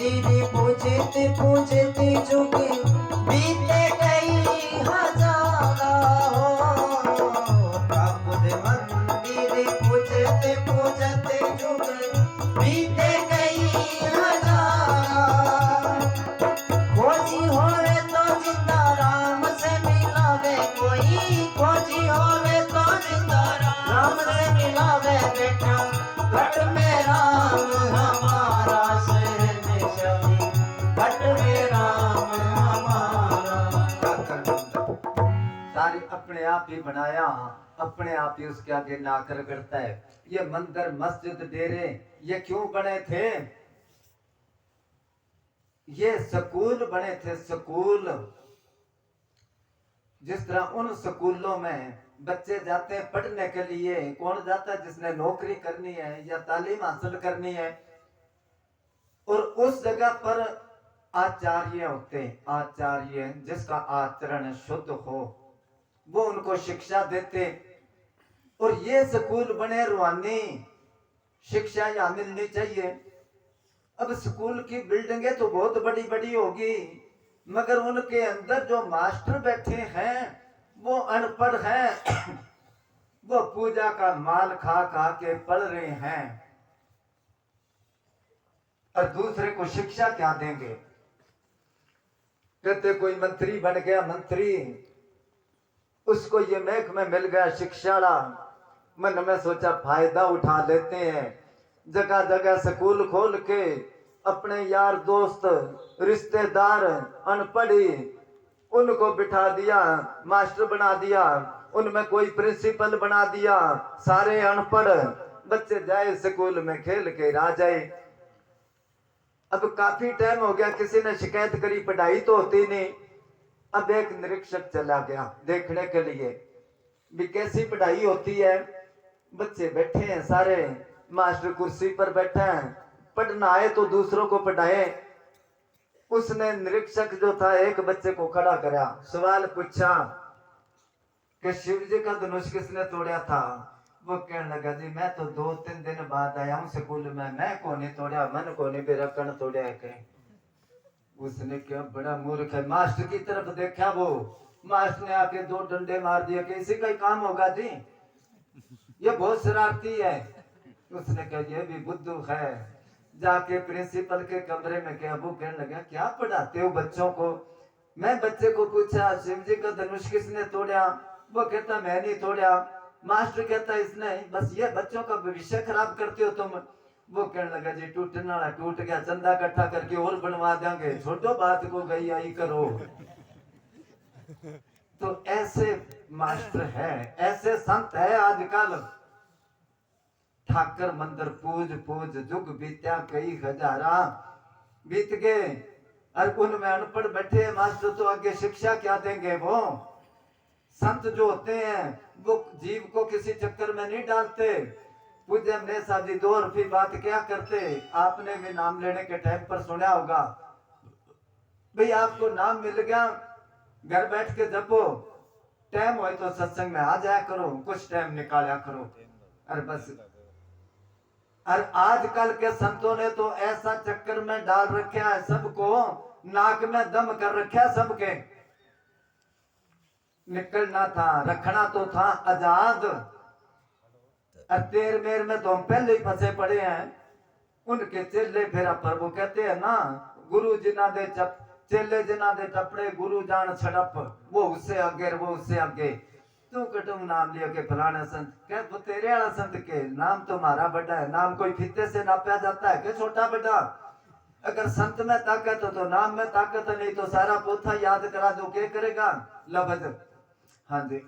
मंदिर पूजते पूजते जुगे बीते कई हजारा हो। ठाकुर मंदिर पूजते पूजते जुगे बीते कई हजारा। खोजी होवे तो जिंदा राम से मिलावे कोई, खोजी होवे तो जिंदा राम से मिलावे बेटा। घट में राम हमारा शहर में शनि, घट में राम हमारा। सारी अपने आप ही बनाया, अपने आप ही उसके आगे नाकर करता है। ये मंदिर मस्जिद डेरे ये क्यों बने थे? ये स्कूल बने थे, स्कूल। जिस तरह उन स्कूलों में बच्चे जाते हैं पढ़ने के लिए, कौन जाता है? जिसने नौकरी करनी है या तालीम हासिल करनी है। और उस जगह पर आचार्य होते हैं, आचार्य जिसका आचरण शुद्ध हो, वो उनको शिक्षा देते। और ये स्कूल बने रूहानी शिक्षा यहाँ मिलनी चाहिए। अब स्कूल की बिल्डिंगें तो बहुत बड़ी बड़ी होगी, मगर उनके अंदर जो मास्टर बैठे हैं वो अनपढ़ हैं। वो पूजा का माल खा खा के पढ़ रहे हैं और दूसरे को शिक्षा क्या देंगे? कहते कोई मंत्री बन गया, मंत्री, उसको ये महकमा मिल गया शिक्षा ला। मन में सोचा फायदा उठा लेते हैं, जगह जगह स्कूल खोल के अपने यार दोस्त रिश्तेदार अनपढ़ी उनको बिठा दिया, मास्टर बना दिया, उनमें कोई प्रिंसिपल बना दिया। सारे अनपढ़ बच्चे जाए स्कूल में खेल के आ जाए। अब काफी टाइम हो गया, किसी ने शिकायत करी, पढ़ाई तो होती नहीं। अब एक निरीक्षक चला गया देखने के लिए भी कैसी पढ़ाई होती है। बच्चे बैठे हैं सारे, मास्टर कुर्सी पर बैठे हैं, पढ़ना आए तो दूसरों को पढ़ाए। उसने निरीक्षक जो था एक बच्चे को खड़ा करा, सवाल पूछा कि शिव जी का धनुष किसने तोड़ा था? वो कहने लगा जी मैं तो 2-3 दिन बाद आया हूँ स्कूल में, मैं को नहीं तोड़ा, मन को नहीं, मेरा कण तोड़ा है कहीं। उसने क्या बड़ा मूर्ख है, मास्टर की तरफ देखा, वो मास्टर ने आके 2 डंडे मार दिए कि इसी का ही काम होगा जी, ये बहुत शरारती है। उसने कहा ये भी बुद्धू है। जाके प्रिंसिपल के कमरे में गया, वो कहने लगा क्या पढ़ाते हो बच्चों को? मैं बच्चे को पूछा शिव जी का धनुष किसने तोड़ा? वो कहता मैं नहीं तोड़ा। मास्टर कहता इसने, बस ये बच्चों का भविष्य खराब करते हो तुम। वो कहने लगा जी टूटने वाला टूट गया, चंदा इकट्ठा करके और बनवा देंगे, छोटो बात को गई आई करो। तो ऐसे मास्टर है, ऐसे संत है आजकल। ठाकर मंदिर पूज पूज जुग बीत्या कई हजारा बीत गए, और उनमें अनपढ़ बैठे मास्टर तो आगे शिक्षा क्या देंगे? वो संत जो होते हैं वो जीव को किसी चक्कर में नहीं डालते। पूज्य हमेशा जी 2 रुपये बात क्या करते? आपने भी नाम लेने के टाइम पर सुना होगा, भाई आपको नाम मिल गया, घर बैठ के जपो, टाइम हो तो सत्संग में आ जाया करो, कुछ टाइम निकाला करो। और बस, और आजकल के संतों ने तो ऐसा चक्कर में डाल रखा है सबको, नाक में दम कर रखा है सबके। निकलना था, रखना तो था आजाद, और तेर मेर में तो हम पहले ही फंसे पड़े हैं। उनके चेले फेरा पर वो कहते हैं ना, गुरु जिना दे चप चेले जिना दे टपड़े, गुरु जान छड़प, वो उससे आगे वो उससे आगे। तू कटुम नाम लिया के फलाना संत, क्या वो तेरे वाला संत के नाम तुम्हारा बड़ा है? नाम कोई फिते से नापा जाता है कि छोटा बड़ा? अगर संत में ताकत हो तो नाम में ताकत, नहीं तो सारा पोथा याद करा दो, क्या करेगा? लफज। हाँ जी,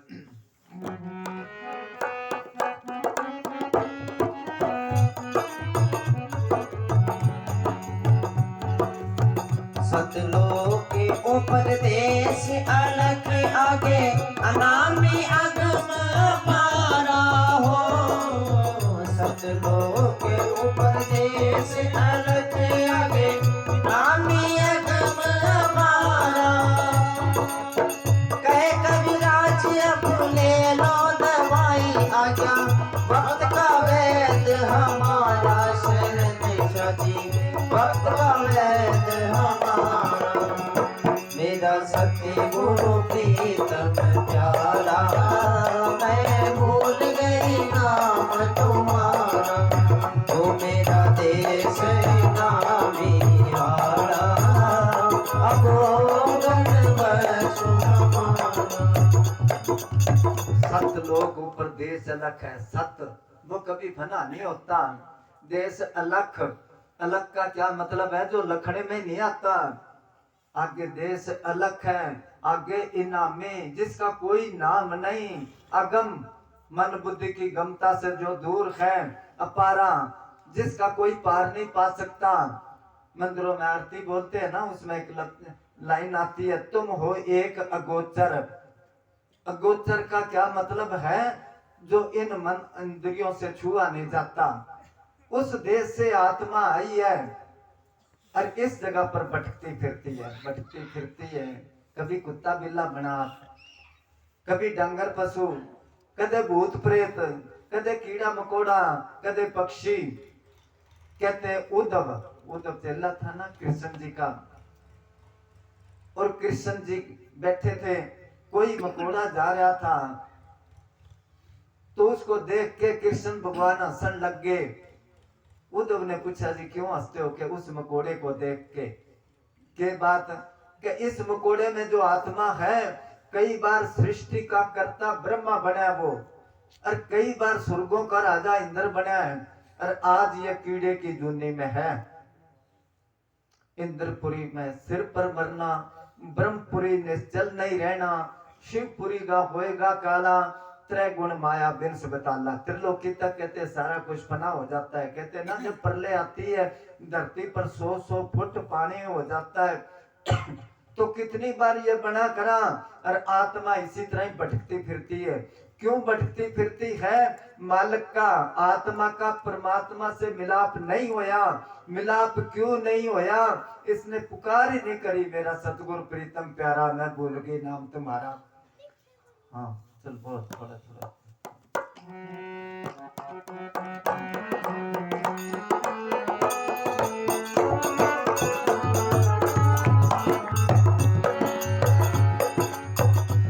सतलोक के ऊपर देश अलग आगे, अनामी अगम पारा हो। सतलोक के ऊपर देश अलग आगे, अनामी अगम पारा। कहे कविराज अब ले लो दवाई आज्ञा, वक्त का वैद हमारा शरण सजी, वक्त का वैद मेरा सत्य गुरु प्रीतम प्यारा, मैं भूल गई नाम तुम्हारा। ओ मेरा देश नामी हारा, अब सत लोग ऊपर देश अलग है। सत वो कभी फना नहीं होता। देश अलग, अलग का क्या मतलब है? जो लखने में नहीं आता। आगे देश अलग है, आगे इनामे जिसका कोई नाम नहीं। अगम मन बुद्धि की गमता से जो दूर है। अपारा जिसका कोई पार नहीं पा सकता। मंदिरों में आरती बोलते हैं ना, उसमें एक लाइन आती है, तुम हो एक अगोचर। अगोचर का क्या मतलब है? जो इन मन इंद्रियों से छुआ नहीं जाता। उस देश से आत्मा आई है और इस जगह पर भटकती फिरती है, भटकती फिरती है। कभी कुत्ता बिल्ला बना, कभी डंगर पशु, कदे भूत प्रेत, कदे कीड़ा मकोड़ा, कदे पक्षी। कहते उद्धव, उद्धव चेला था ना कृष्ण जी का, और कृष्ण जी बैठे थे, कोई मकोड़ा जा रहा था तो उसको देख के कृष्ण भगवान हंसन लग गए। उद्धव ने पूछा जी क्यों हंसते हो? के उस मकोड़े को देख के बात कि इस मकोड़े में जो आत्मा है, कई बार सृष्टि का कर्ता ब्रह्मा बना है वो, और कई बार स्वर्गों का राजा इंद्र बना है, और आज ये कीड़े की जूनी में है। इंद्रपुरी में सिर पर मरना, ब्रह्मपुरी निश्चल नहीं रहना, शिवपुरी का होएगा काला, त्रय गुण माया बिंस बताला। त्रिलोकी तक कहते सारा कुछ फना हो जाता है। कहते ना जब प्रलय आती है धरती पर 100-100 फुट पानी हो जाता है तो कितनी बार ये बना करा, और आत्मा इसी तरह ही भटकती फिरती है। क्यों भटकती फिरती है? मालिक का, आत्मा का परमात्मा से मिलाप नहीं होया। मिलाप क्यों नहीं होया? इसने पुकार ही नहीं करी, मेरा सतगुरु प्रीतम प्यारा, मैं भूल गई नाम तुम्हारा। हाँ चल बोल थोड़ा थोड़ा।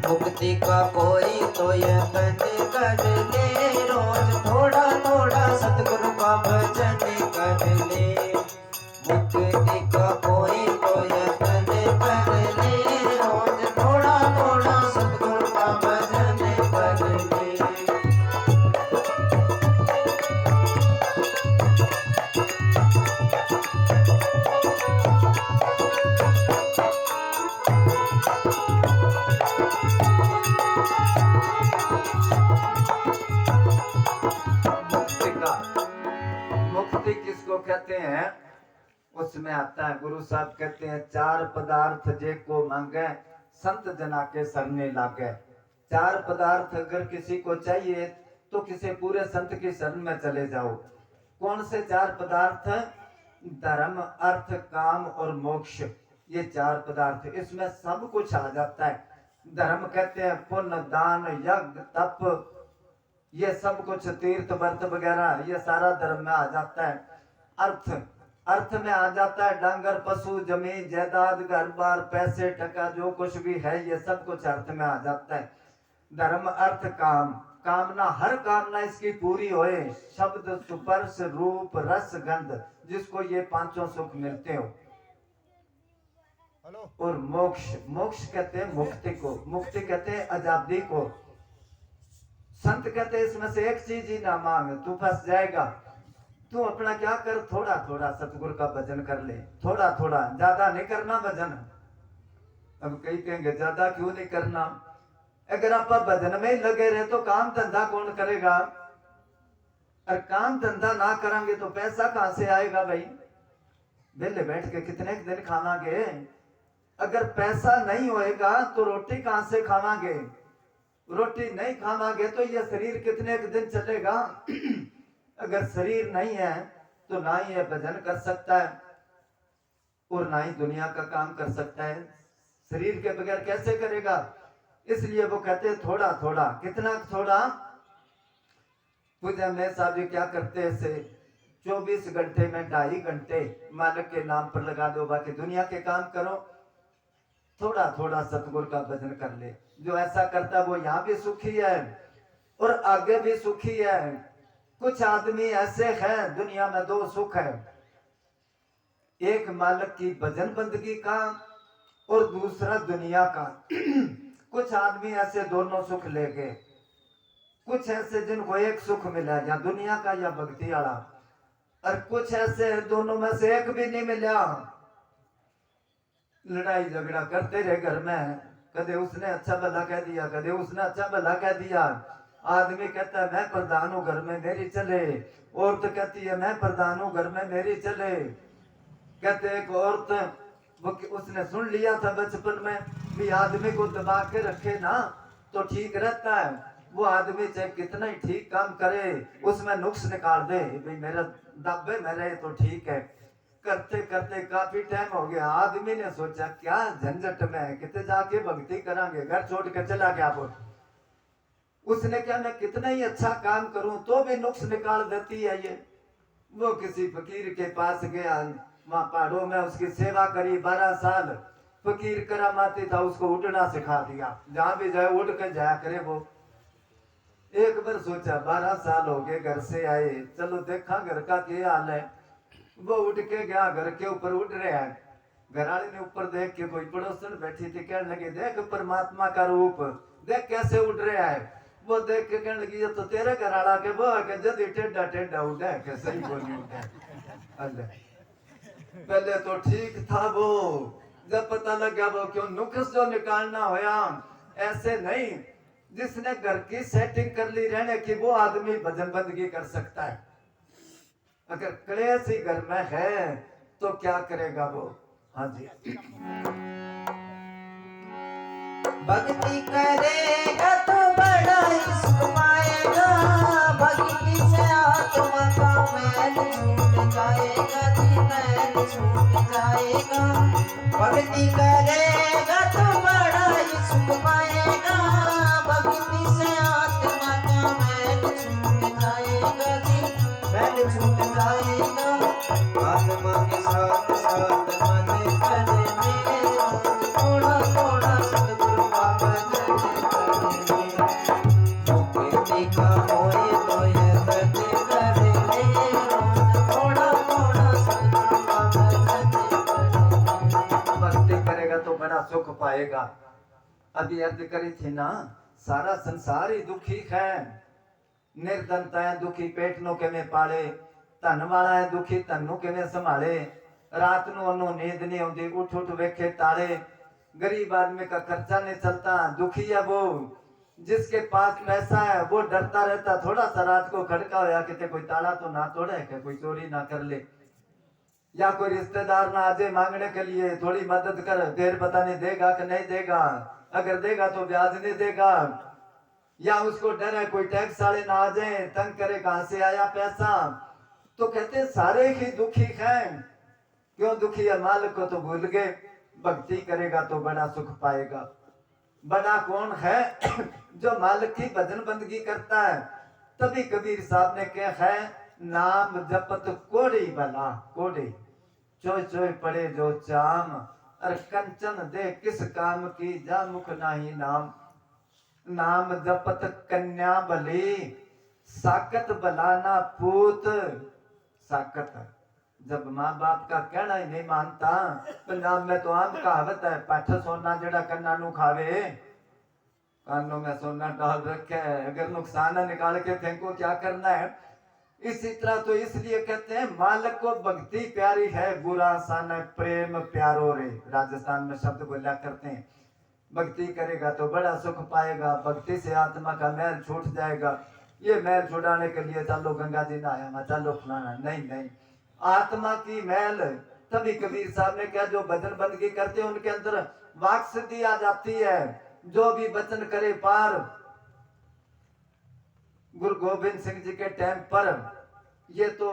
मुक्ति का कोई तो यतन कर ले, रोज थोड़ा थोड़ा सतगुरु का भजन कर ले। मुक्ति का कोई तो यतन कर ले, रोज थोड़ा थोड़ा सतगुरु का भजन कर ले। मुक्ति किसको कहते हैं? उसमें आता है, गुरु साहब कहते हैं, चार पदार्थ जे को मांगे संत जना के सरने लागे। चार पदार्थ अगर किसी को चाहिए तो किसी पूरे संत की शरण में चले जाओ। कौन से चार पदार्थ? धर्म, अर्थ, काम और मोक्ष। ये चार पदार्थ, इसमें सब कुछ आ जाता है। धर्म कहते हैं पुण्य, दान, यज्ञ, तप, ये सब कुछ, तीर्थ व्रत वगैरह, ये सारा धर्म में आ जाता है। अर्थ, अर्थ में आ जाता है डांगर, पशु, जमीन जायदाद, घर बार, पैसे टका, जो कुछ भी है ये सब कुछ अर्थ में आ जाता है। धर्म, अर्थ, काम। कामना, हर कामना इसकी पूरी होए, शब्द, स्पर्श, रूप, रस, गंध, जिसको ये पांचों सुख मिलते हो। और मोक्ष, मोक्ष कहते हैं मुक्ति को, मुक्ति कहते हैं आजादी को। संत कहते हैं इसमें से एक चीज ही ना मांग, तू फंस जाएगा। तू अपना क्या कर, थोड़ा थोड़ा सतगुरु का भजन कर ले, थोड़ा थोड़ा, ज्यादा नहीं करना भजन। अब कई कहेंगे ज्यादा क्यों नहीं करना? अगर आप भजन में ही लगे रहे तो काम धंधा कौन करेगा? और काम धंधा ना करेंगे तो पैसा कहां से आएगा भाई? बेले बैठ के कितने दिन खावांगे? अगर पैसा नहीं होएगा तो रोटी कहां से खावांगे? रोटी नहीं खावांगे तो यह शरीर कितने दिन चलेगा? अगर शरीर नहीं है तो ना ही यह भजन कर सकता है और ना ही दुनिया का काम कर सकता है। शरीर के बगैर कैसे करेगा? इसलिए वो कहते हैं थोड़ा थोड़ा। कितना थोड़ा? पूजा में साहब जी क्या करते हैं से 24 घंटे में 2.5 घंटे मालिक के नाम पर लगा दो, बाकी दुनिया के काम करो। थोड़ा थोड़ा सतगुरु का भजन कर ले। जो ऐसा करता है वो यहाँ भी सुखी है और आगे भी सुखी है। कुछ आदमी ऐसे हैं, दुनिया में दो सुख है, एक मालिक की भजन बंदगी का और दूसरा दुनिया का। कुछ आदमी ऐसे दोनों सुख ले गए। कुछ ऐसे जिनको एक सुख मिला, या दुनिया का या भक्ति वाला, और कुछ ऐसे दोनों में से एक भी नहीं मिला। लड़ाई झगड़ा करते रहे घर में, कदे उसने अच्छा भला कह दिया, कदे उसने अच्छा भला कह दिया। आदमी कहता है मैं प्रधान हूं घर में मेरी चले, औरत कहती है मैं प्रधान हूं घर में मेरी चले। कहते एक औरत, वो उसने सुन लिया था बचपन में भी आदमी को दबा के रखे ना तो ठीक रहता है। वो आदमी चाहे कितना ही ठीक काम करे उसमें नुक्स निकाल दे, भाई मेरा दबे में रहे तो ठीक है। करते करते काफी टाइम हो गया। आदमी ने सोचा क्या झंझट में है, कितने जाके भक्ति करांगे, घर छोड़ के चला गया वो। उसने क्या मैं कितना ही अच्छा काम करूं तो भी नुक्स निकाल देती है ये। वो किसी फकीर के पास गया, वहां पहाड़ों में उसकी सेवा करी 12 साल। फकीर करामाती था, उसको उड़ना सिखा दिया, जहां भी जाए उड़ के जाया करे वो। एक बार सोचा 12 साल हो गए घर से आए, चलो देखा घर का क्या हाल है। वो उठ के गया, घर के ऊपर उड़ रहे हैं। घरवाली ने ऊपर देख के, कोई पड़ोसन बैठी थी, कहने लगी देख परमात्मा का रूप देख कैसे उड़ रहे हैं। वो देख के कहने लगी ये तो तेरे घरवाला के वो है जल्दी टेढ़ा टेढ़ा उड़ा के सही बोली उड़ा। अल्लाह पहले तो ठीक था वो, जब पता लग गया वो क्यों नुक्स जो निकालना होया। ऐसे नहीं, जिसने घर की सेटिंग कर ली रहने की वो आदमी भजन बंदगी कर सकता है। अगर क्लेश ही घर में है तो क्या करेगा वो। हाँ जी, भक्ति करेगा तो बड़ा सुख पाएगा, भक्ति से आत्मा का मैल छूट जाएगा जी, मैल छूट जाएगा। भक्ति करेगा तो बड़ा सुख पाएगा, भक्ति से आत्मा का मैल छूट जाएगा जी, मैल छूट जाएगा। आत्मा के साथ साथ मन करे मेरा, थोड़ा थोड़ा सतगुरु का भजन करे। भक्ति का होए तो ये भजन करे मेरा, थोड़ा थोड़ा सतगुरु का भजन करे। भक्ति करेगा तो बड़ा सुख पाएगा। अभी अर्ज करी थी ना, सारा संसार ही दुखी है। निर्धनता है दुखी पेट नो के में पाले, धन वाला है दुखी धनों के में संभाले। रात नो नींद नहीं आती, उठ उठ वेखे ताले। गरीब आदमी का खर्चा नहीं चलता, दुखी है वो। जिसके पास पैसा है वो डरता रहता, थोड़ा सा रात को खड़का होया कि कोई ताला तो ना तोड़े, कि कोई चोरी ना कर ले, या कोई रिश्तेदार ना आ जाए मांगने के लिए थोड़ी मदद कर, देर पता नहीं देगा कि नहीं देगा, अगर देगा तो ब्याज नहीं देगा। या उसको डर है कोई टैक्स वाले ना आ जाए तंग करे, कहां से आया पैसा। तो कहते सारे ही दुखी हैं। क्यों दुखी है? मालिक को तो भूल गए। भक्ति करेगा तो बड़ा सुख पाएगा। बड़ा कौन है? जो मालिक की भजन बंदगी करता है। तभी कबीर साहब ने कहा है, नाम जपत कोड़ी भला कोड़ी, चोय चोय पड़े जो चाम, और कंचन दे किस काम की, जा मुख नाही नाम। नाम जपत कन्या भली, साकत भलाना पूत। साकत, जब माँ बाप का कहना ही नहीं मानता। पंजाब में तो आम कहावत है, पाठ सोना जड़ा कन्ना नू खावे, कानों में सोना डाल रखे है, अगर नुकसान है निकाल के फेंको, क्या करना है। इसी तरह तो इसलिए कहते हैं मालिक को भक्ति प्यारी है, बुरा सान प्रेम प्यारो रे। राजस्थान में शब्द बोला करते हैं। भक्ति करेगा तो बड़ा सुख पाएगा, भक्ति से आत्मा का मैल छूट जाएगा। ये मैल छुड़ाने के लिए चलो गंगा जी नहाया ना, चलो फलाना, नहीं नहीं। आत्मा की मैल, तभी कबीर साहब ने क्या, जो भजन बंदगी करते हैं उनके अंदर वाक सिद्धि आ जाती है। जो भी वचन करे पार। गुरु गोविंद सिंह जी के टाइम पर ये तो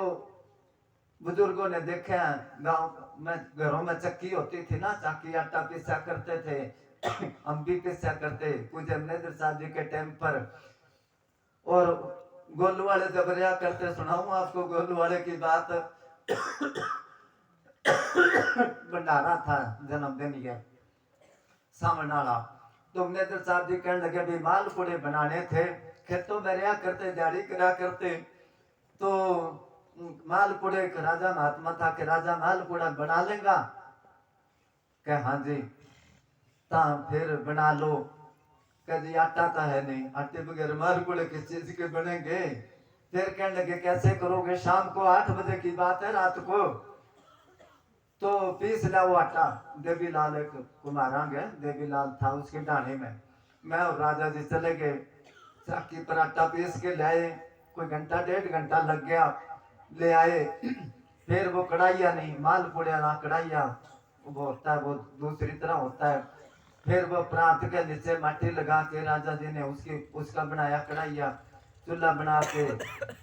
बुजुर्गों ने देखा, गांव में घरों में चक्की होती थी ना, चाकी आटा पीसा करते थे, हम भी पीसा करते पूज्य मनेंद्र साहब जी के टाइम पर। और गोलू वाले जब रिया करते, सुनाऊं आपको गोलू वाले की बात। भंडारा था, जन्मदिन ये, सामने वाला। तो मैनेजर साहब जी कहने लगे भी मालपुड़े बनाने थे, खेतों में रहा करते, दिहाड़ी करा करते। तो मालपुड़े एक राजा महात्मा था कि राजा मालपुड़ा बना लेगा। कह हाँ जी, ता फिर बना लो। कह जी आटा तो है नहीं, आटे बगैर मालपुड़े किस चीज के बनेंगे। फिर कहने लगे कैसे करोगे, शाम को 8 बजे की बात है, रात को। तो पीस लाओ आटा। देवीलाल एक कुमारांग है, देवीलाल था उसके डाने में। मैं और राजा जी चले गए, चाकी पर आटा पीस के लाए। कोई घंटा 1.5 घंटा लग गया, ले आए। फिर वो कढ़ाइया नहीं, मालपुड़े वाला कढ़ाइया वो होता है, वो दूसरी तरह होता है। फिर वो प्रांत के नीचे माटी लगा के राजा जी ने उसका बनाया कढ़ाइया, चूल्हा बना के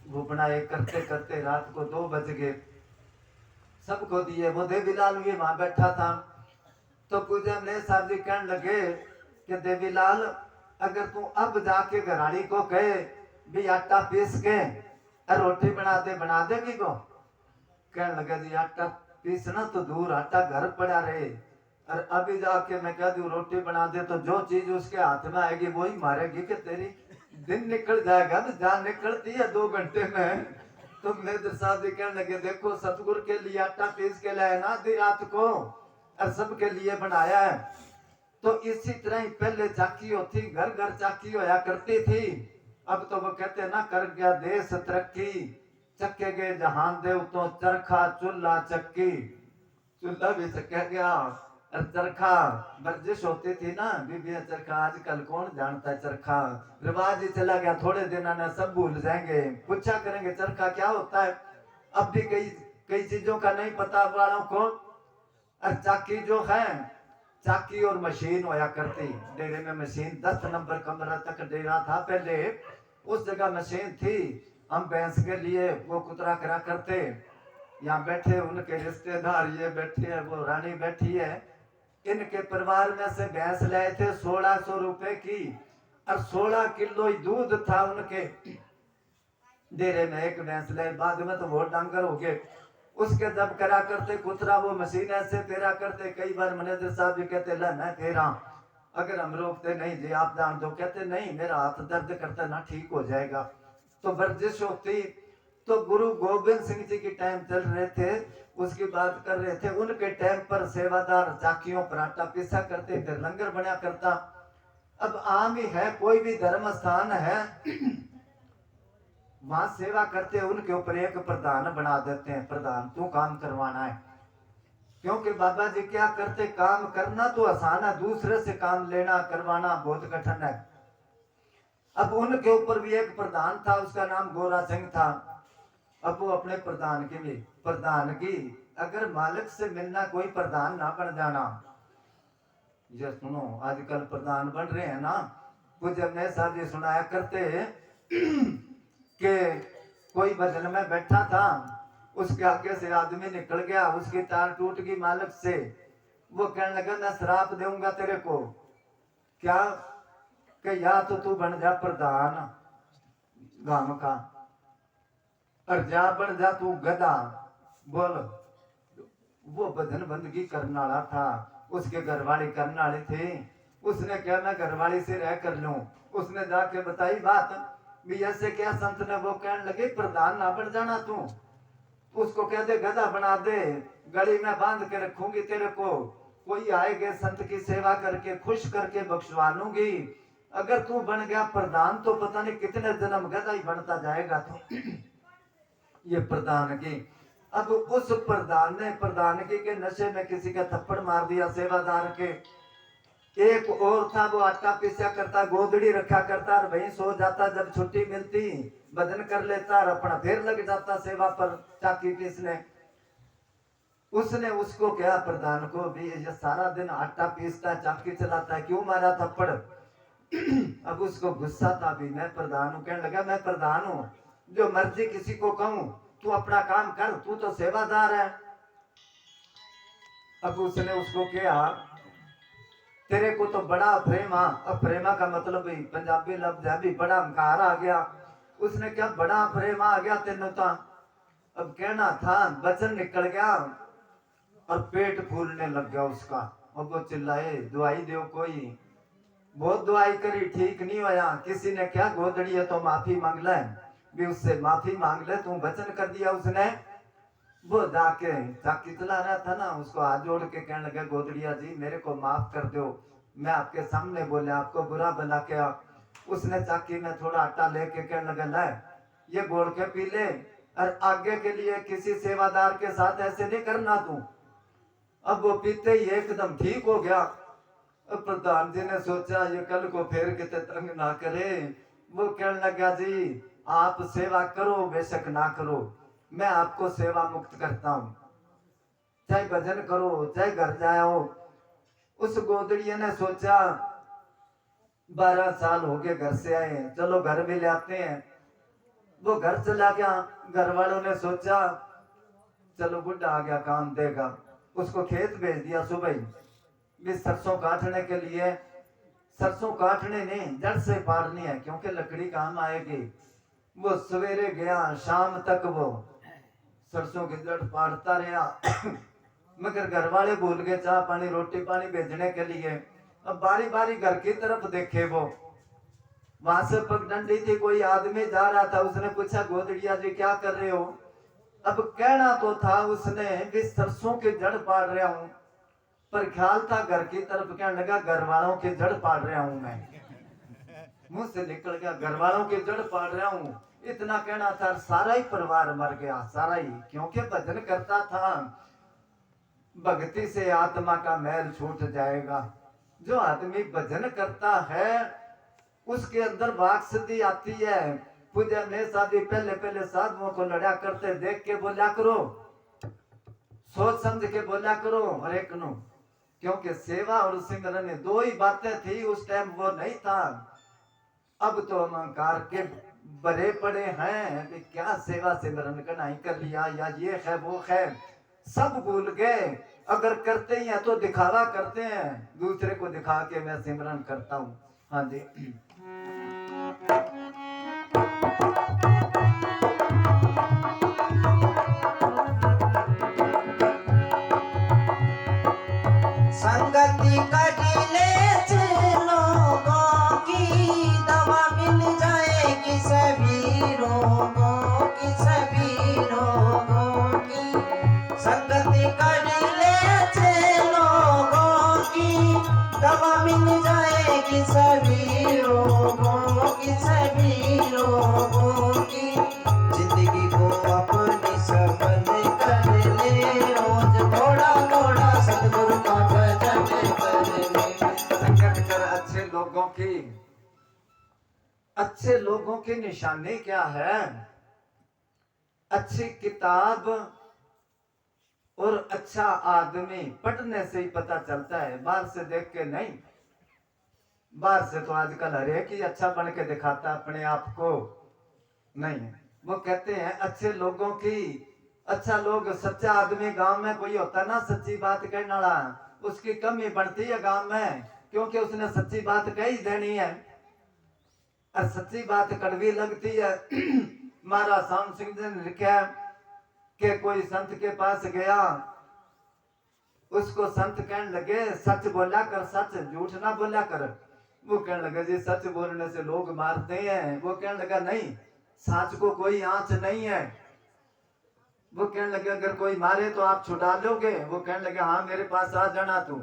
वो बनाए। करते करते रात को 2 बज गए, सबको दिए। वो देवीलाल भी वहां बैठा था। तो पूजा ने साहब जी कहने लगे कि देवीलाल, अगर तू अब जाके घराड़ी को कहे भी आटा पीस के और रोटी बना देगी को। कहने लगे जी आटा पीसना तो दूर, आटा घर पड़ा रहे, और अभी जाके मैं कह दूं रोटी बना दे तो जो चीज उसके हाथ में आएगी वही मारेगी कि तेरी दिन निकल जाएगा। तो जान निकलती है 2 घंटे में। तो मैनेजर साहब जी कहने लगे देखो सतगुरु के लिए आटा पीस के लाए ना आधी रात को, और सबके लिए बनाया है। तो इसी तरह ही पहले चाकी होती, घर घर चाकी होया करती थी। अब तो वो कहते ना कर गया देश तरक्की, चक्के गए जहान देव तो चरखा चूल्हा चक्की। चूल्हा भी चक्का गया और चरखा वर्जिश होती थी ना बीबिया चरखा। आजकल कौन जानता है चरखा, रिवाज ही चला गया। थोड़े दिन आने सब भूल जाएंगे, पूछा करेंगे चरखा क्या होता है। अब भी कई चीजों का नहीं पता वालों को। और चाकी जो है, चाकी और मशीन होया करती। डेरे में मशीन 10 नंबर कमरा तक डेरा था पहले, उस जगह मशीन थी। हम भैंस के लिए वो कुतरा करा करते। यहाँ बैठे उनके रिश्तेदार, ये बैठे है, वो रानी बैठी है। इनके परिवार में से भैंस लाए थे 1600 रुपए की, और 16 किलो ही दूध था उनके डेरे में। एक भैंस लाए, बाद में तो बहुत डांगर हो गए। उसके जब करा करते कुतरा, वो मशीन ऐसे फेरा करते। कई बार मैनेजर साहब जी कहते ला मैं फेरा, अगर हम रोकते नहीं जी आप जान दो, कहते नहीं मेरा हाथ दर्द करता ना, ठीक हो जाएगा। तो वर्जिश होती। तो गुरु गोविंद सिंह जी के टाइम चल रहे थे, उसकी बात कर रहे थे। उनके टाइम पर सेवादार चाकियों पर आटा पीसा करते, फिर लंगर बना करता। अब आम ही है, कोई भी धर्म स्थान है वहां सेवा करते, उनके ऊपर एक प्रधान बना देते हैं। प्रधान तू काम करवाना है, क्योंकि बाबा जी क्या करते, काम करना तो आसान है, दूसरे से काम लेना करवाना बहुत कठिन है। अब उनके ऊपर भी एक प्रधान था, उसका नाम गोरा सिंह था। अब वो अपने प्रधान की अगर मालिक से मिलना, कोई प्रधान ना बन जाना। ये सुनो आजकल प्रधान बन रहे हैं ना, कुछ अपने साहब जी सुनाया करते कि कोई भजन में बैठा था, उसके आगे से आदमी निकल गया, उसकी तार टूट गई मालिक से। वो कहने लगा मैं श्राप दूंगा तेरे को। क्या कि या तो तू बन जा प्रधान गांव का, और जा बन जा तू गधा। बोल, वो भजन बंदगी करने वाला था, उसके घरवाली करने वाली थी। उसने क्या मैं घरवाली से रह कर लूं। उसने जाके बताई बात भी ऐसे क्या संत ने। वो कहने लगे प्रधान ना बन जाना तू, उसको कह दे गधा बना दे, गली में बांध के रखूंगी तेरे को, कोई आएगे संत की सेवा करके खुश करके बख्शवा लूंगी। अगर तू बन गया प्रधान तो पता नहीं कितने जन्म गधा ही बनता जाएगा तू। ये प्रधान की। अब उस प्रधान ने प्रधानगी के नशे में किसी का थप्पड़ मार दिया सेवादार के। एक और था, वो आटा पीसा करता, गोदड़ी रखा करता, और वहीं सो जाता। जब छुट्टी मिलती भजन कर लेता और अपना फिर लग जाता सेवा पर चाकी पीसने। उसने उसको कहा प्रधान को भी, ये सारा दिन आटा पीसता है, चाकी चलाता है, क्यों मारा थप्पड़। अब उसको गुस्सा था भी, मैं प्रधान हूँ। कहने लगा मैं प्रधान हूँ, जो मर्जी किसी को कहूँ, तू अपना काम कर, तू तो सेवादार है। अब उसने उसको कहा तेरे को तो बड़ा प्रेमा। अब प्रेमा का मतलब भी पंजाबी लफ्ज है, भी बड़ा अहंकार आ गया। उसने क्या बड़ा प्रेमा आ गया तेनों तो। अब कहना था, वचन निकल गया और पेट फूलने लग गया उसका। और वो चिल्लाए दवाई दो कोई। बहुत दवाई करी ठीक नहीं होया। किसी ने क्या गोदड़ी है तो माफी मांग ले, भी उससे माफी मांग ले, तू वचन कर दिया उसने। वो जाके चाकी चला रहा था ना, उसको हाथ जोड़ के कहने लगे गोदड़िया जी मेरे को माफ कर दो, मैं आपके सामने बोले आपको बुरा भला क्या। उसने चाकी में थोड़ा आटा लेके कहने लगा ले ये गोल के पी ले, और आगे के लिए किसी सेवादार के साथ ऐसे नहीं करना तू। अब वो पीते ही एकदम ठीक हो गया। अब प्रधान जी ने सोचा ये कल को फिर कितने तंग ना करे। वो कहने लगा जी आप सेवा करो बेशक ना करो, मैं आपको सेवा मुक्त करता हूँ, चाहे भजन करो चाहे घर जाओ। उस गोदड़िया ने सोचा 12 साल हो गए घर से आए, चलो घर भी ले आते हैं। वो घर चला गया। घर वालों ने सोचा चलो बुढ़ा आ गया काम देगा, उसको खेत भेज दिया सुबह ही भी सरसों काटने के लिए। सरसों काटने नहीं जड़ से पाड़नी है क्योंकि लकड़ी काम आएगी। वो सवेरे गया शाम तक वो सरसों की जड़ पाड़ता रहा मगर घर वाले भूल गए चाह पानी रोटी पानी भेजने के लिए। अब बारी बारी घर की तरफ देखे वो, वहां से पगडंडी थी, कोई आदमी जा रहा था। उसने पूछा गोदड़िया जी क्या कर रहे हो। अब कहना तो था उसने भी सरसों की जड़ पाड़ रहा हूं, पर ख्याल था घर की तरफ, कहने लगा घर वालों की जड़ पाड़ रहा हूं मैं। मुंह से निकल गया घर वालों की जड़ पाड़ रहा हूं। इतना कहना था सारा ही परिवार मर गया, सारा ही, क्योंकि भजन करता था। भक्ति से आत्मा का मैल छूट जाएगा। जो आदमी भजन करता है उसके अंदर वाक सिद्धि आती है। पूजा में शादी पहले पहले साधुओं को लड़ा करते देख के बोला करो, सोच समझ के बोला करो हर एक नु, क्योंकि सेवा और सिमरन दो ही बातें थी उस टाइम, वो नहीं था। अब तो हम अहंकार के बड़े पड़े हैं कि क्या सेवा सिमरन करना ही कर लिया या ये है वो है, सब भूल गए। अगर करते ही हैं तो दिखावा करते हैं, दूसरे को दिखा के मैं सिमरन करता हूँ। हाँ जी संगति कटिले लोगों की दवा मिल जाएगी सभी रोगों की, सभी रोगों की। संगति कटिले लोगों की दवा मिल जाएगी सभी रोगों की, सभी रोगों की। जिंदगी को अपनी सफल कर ले रोज थोड़ा थोड़ा सतगुरु का भजन कर ले। संगत कर अच्छे लोगों की। अच्छे लोगों की निशानी क्या है। अच्छी किताब और अच्छा आदमी पढ़ने से ही पता चलता है, बाहर से देख के नहीं। बाहर से तो आजकल हर एक ही अच्छा बन के दिखाता अपने आप को, नहीं। वो कहते हैं अच्छे लोगों की। अच्छा लोग सच्चा आदमी गांव में कोई होता ना सच्ची बात कहने वाला, उसकी कमी बढ़ती है गांव में, क्योंकि उसने सच्ची बात कही देनी है और सच्ची बात कड़वी लगती है। महाराज श्याम सिंह जी ने लिखा कि कोई संत के पास गया, उसको संत कहने लगे सच बोला कर, सच झूठ ना बोला कर। वो कहने लगा जी सच बोलने से लोग मारते हैं। वो कहने लगा नहीं, सच को कोई आंच नहीं है। वो कहने लगे अगर कोई मारे तो आप छुड़ा लोगे। वो कहने लगे हाँ मेरे पास आ जाना तू।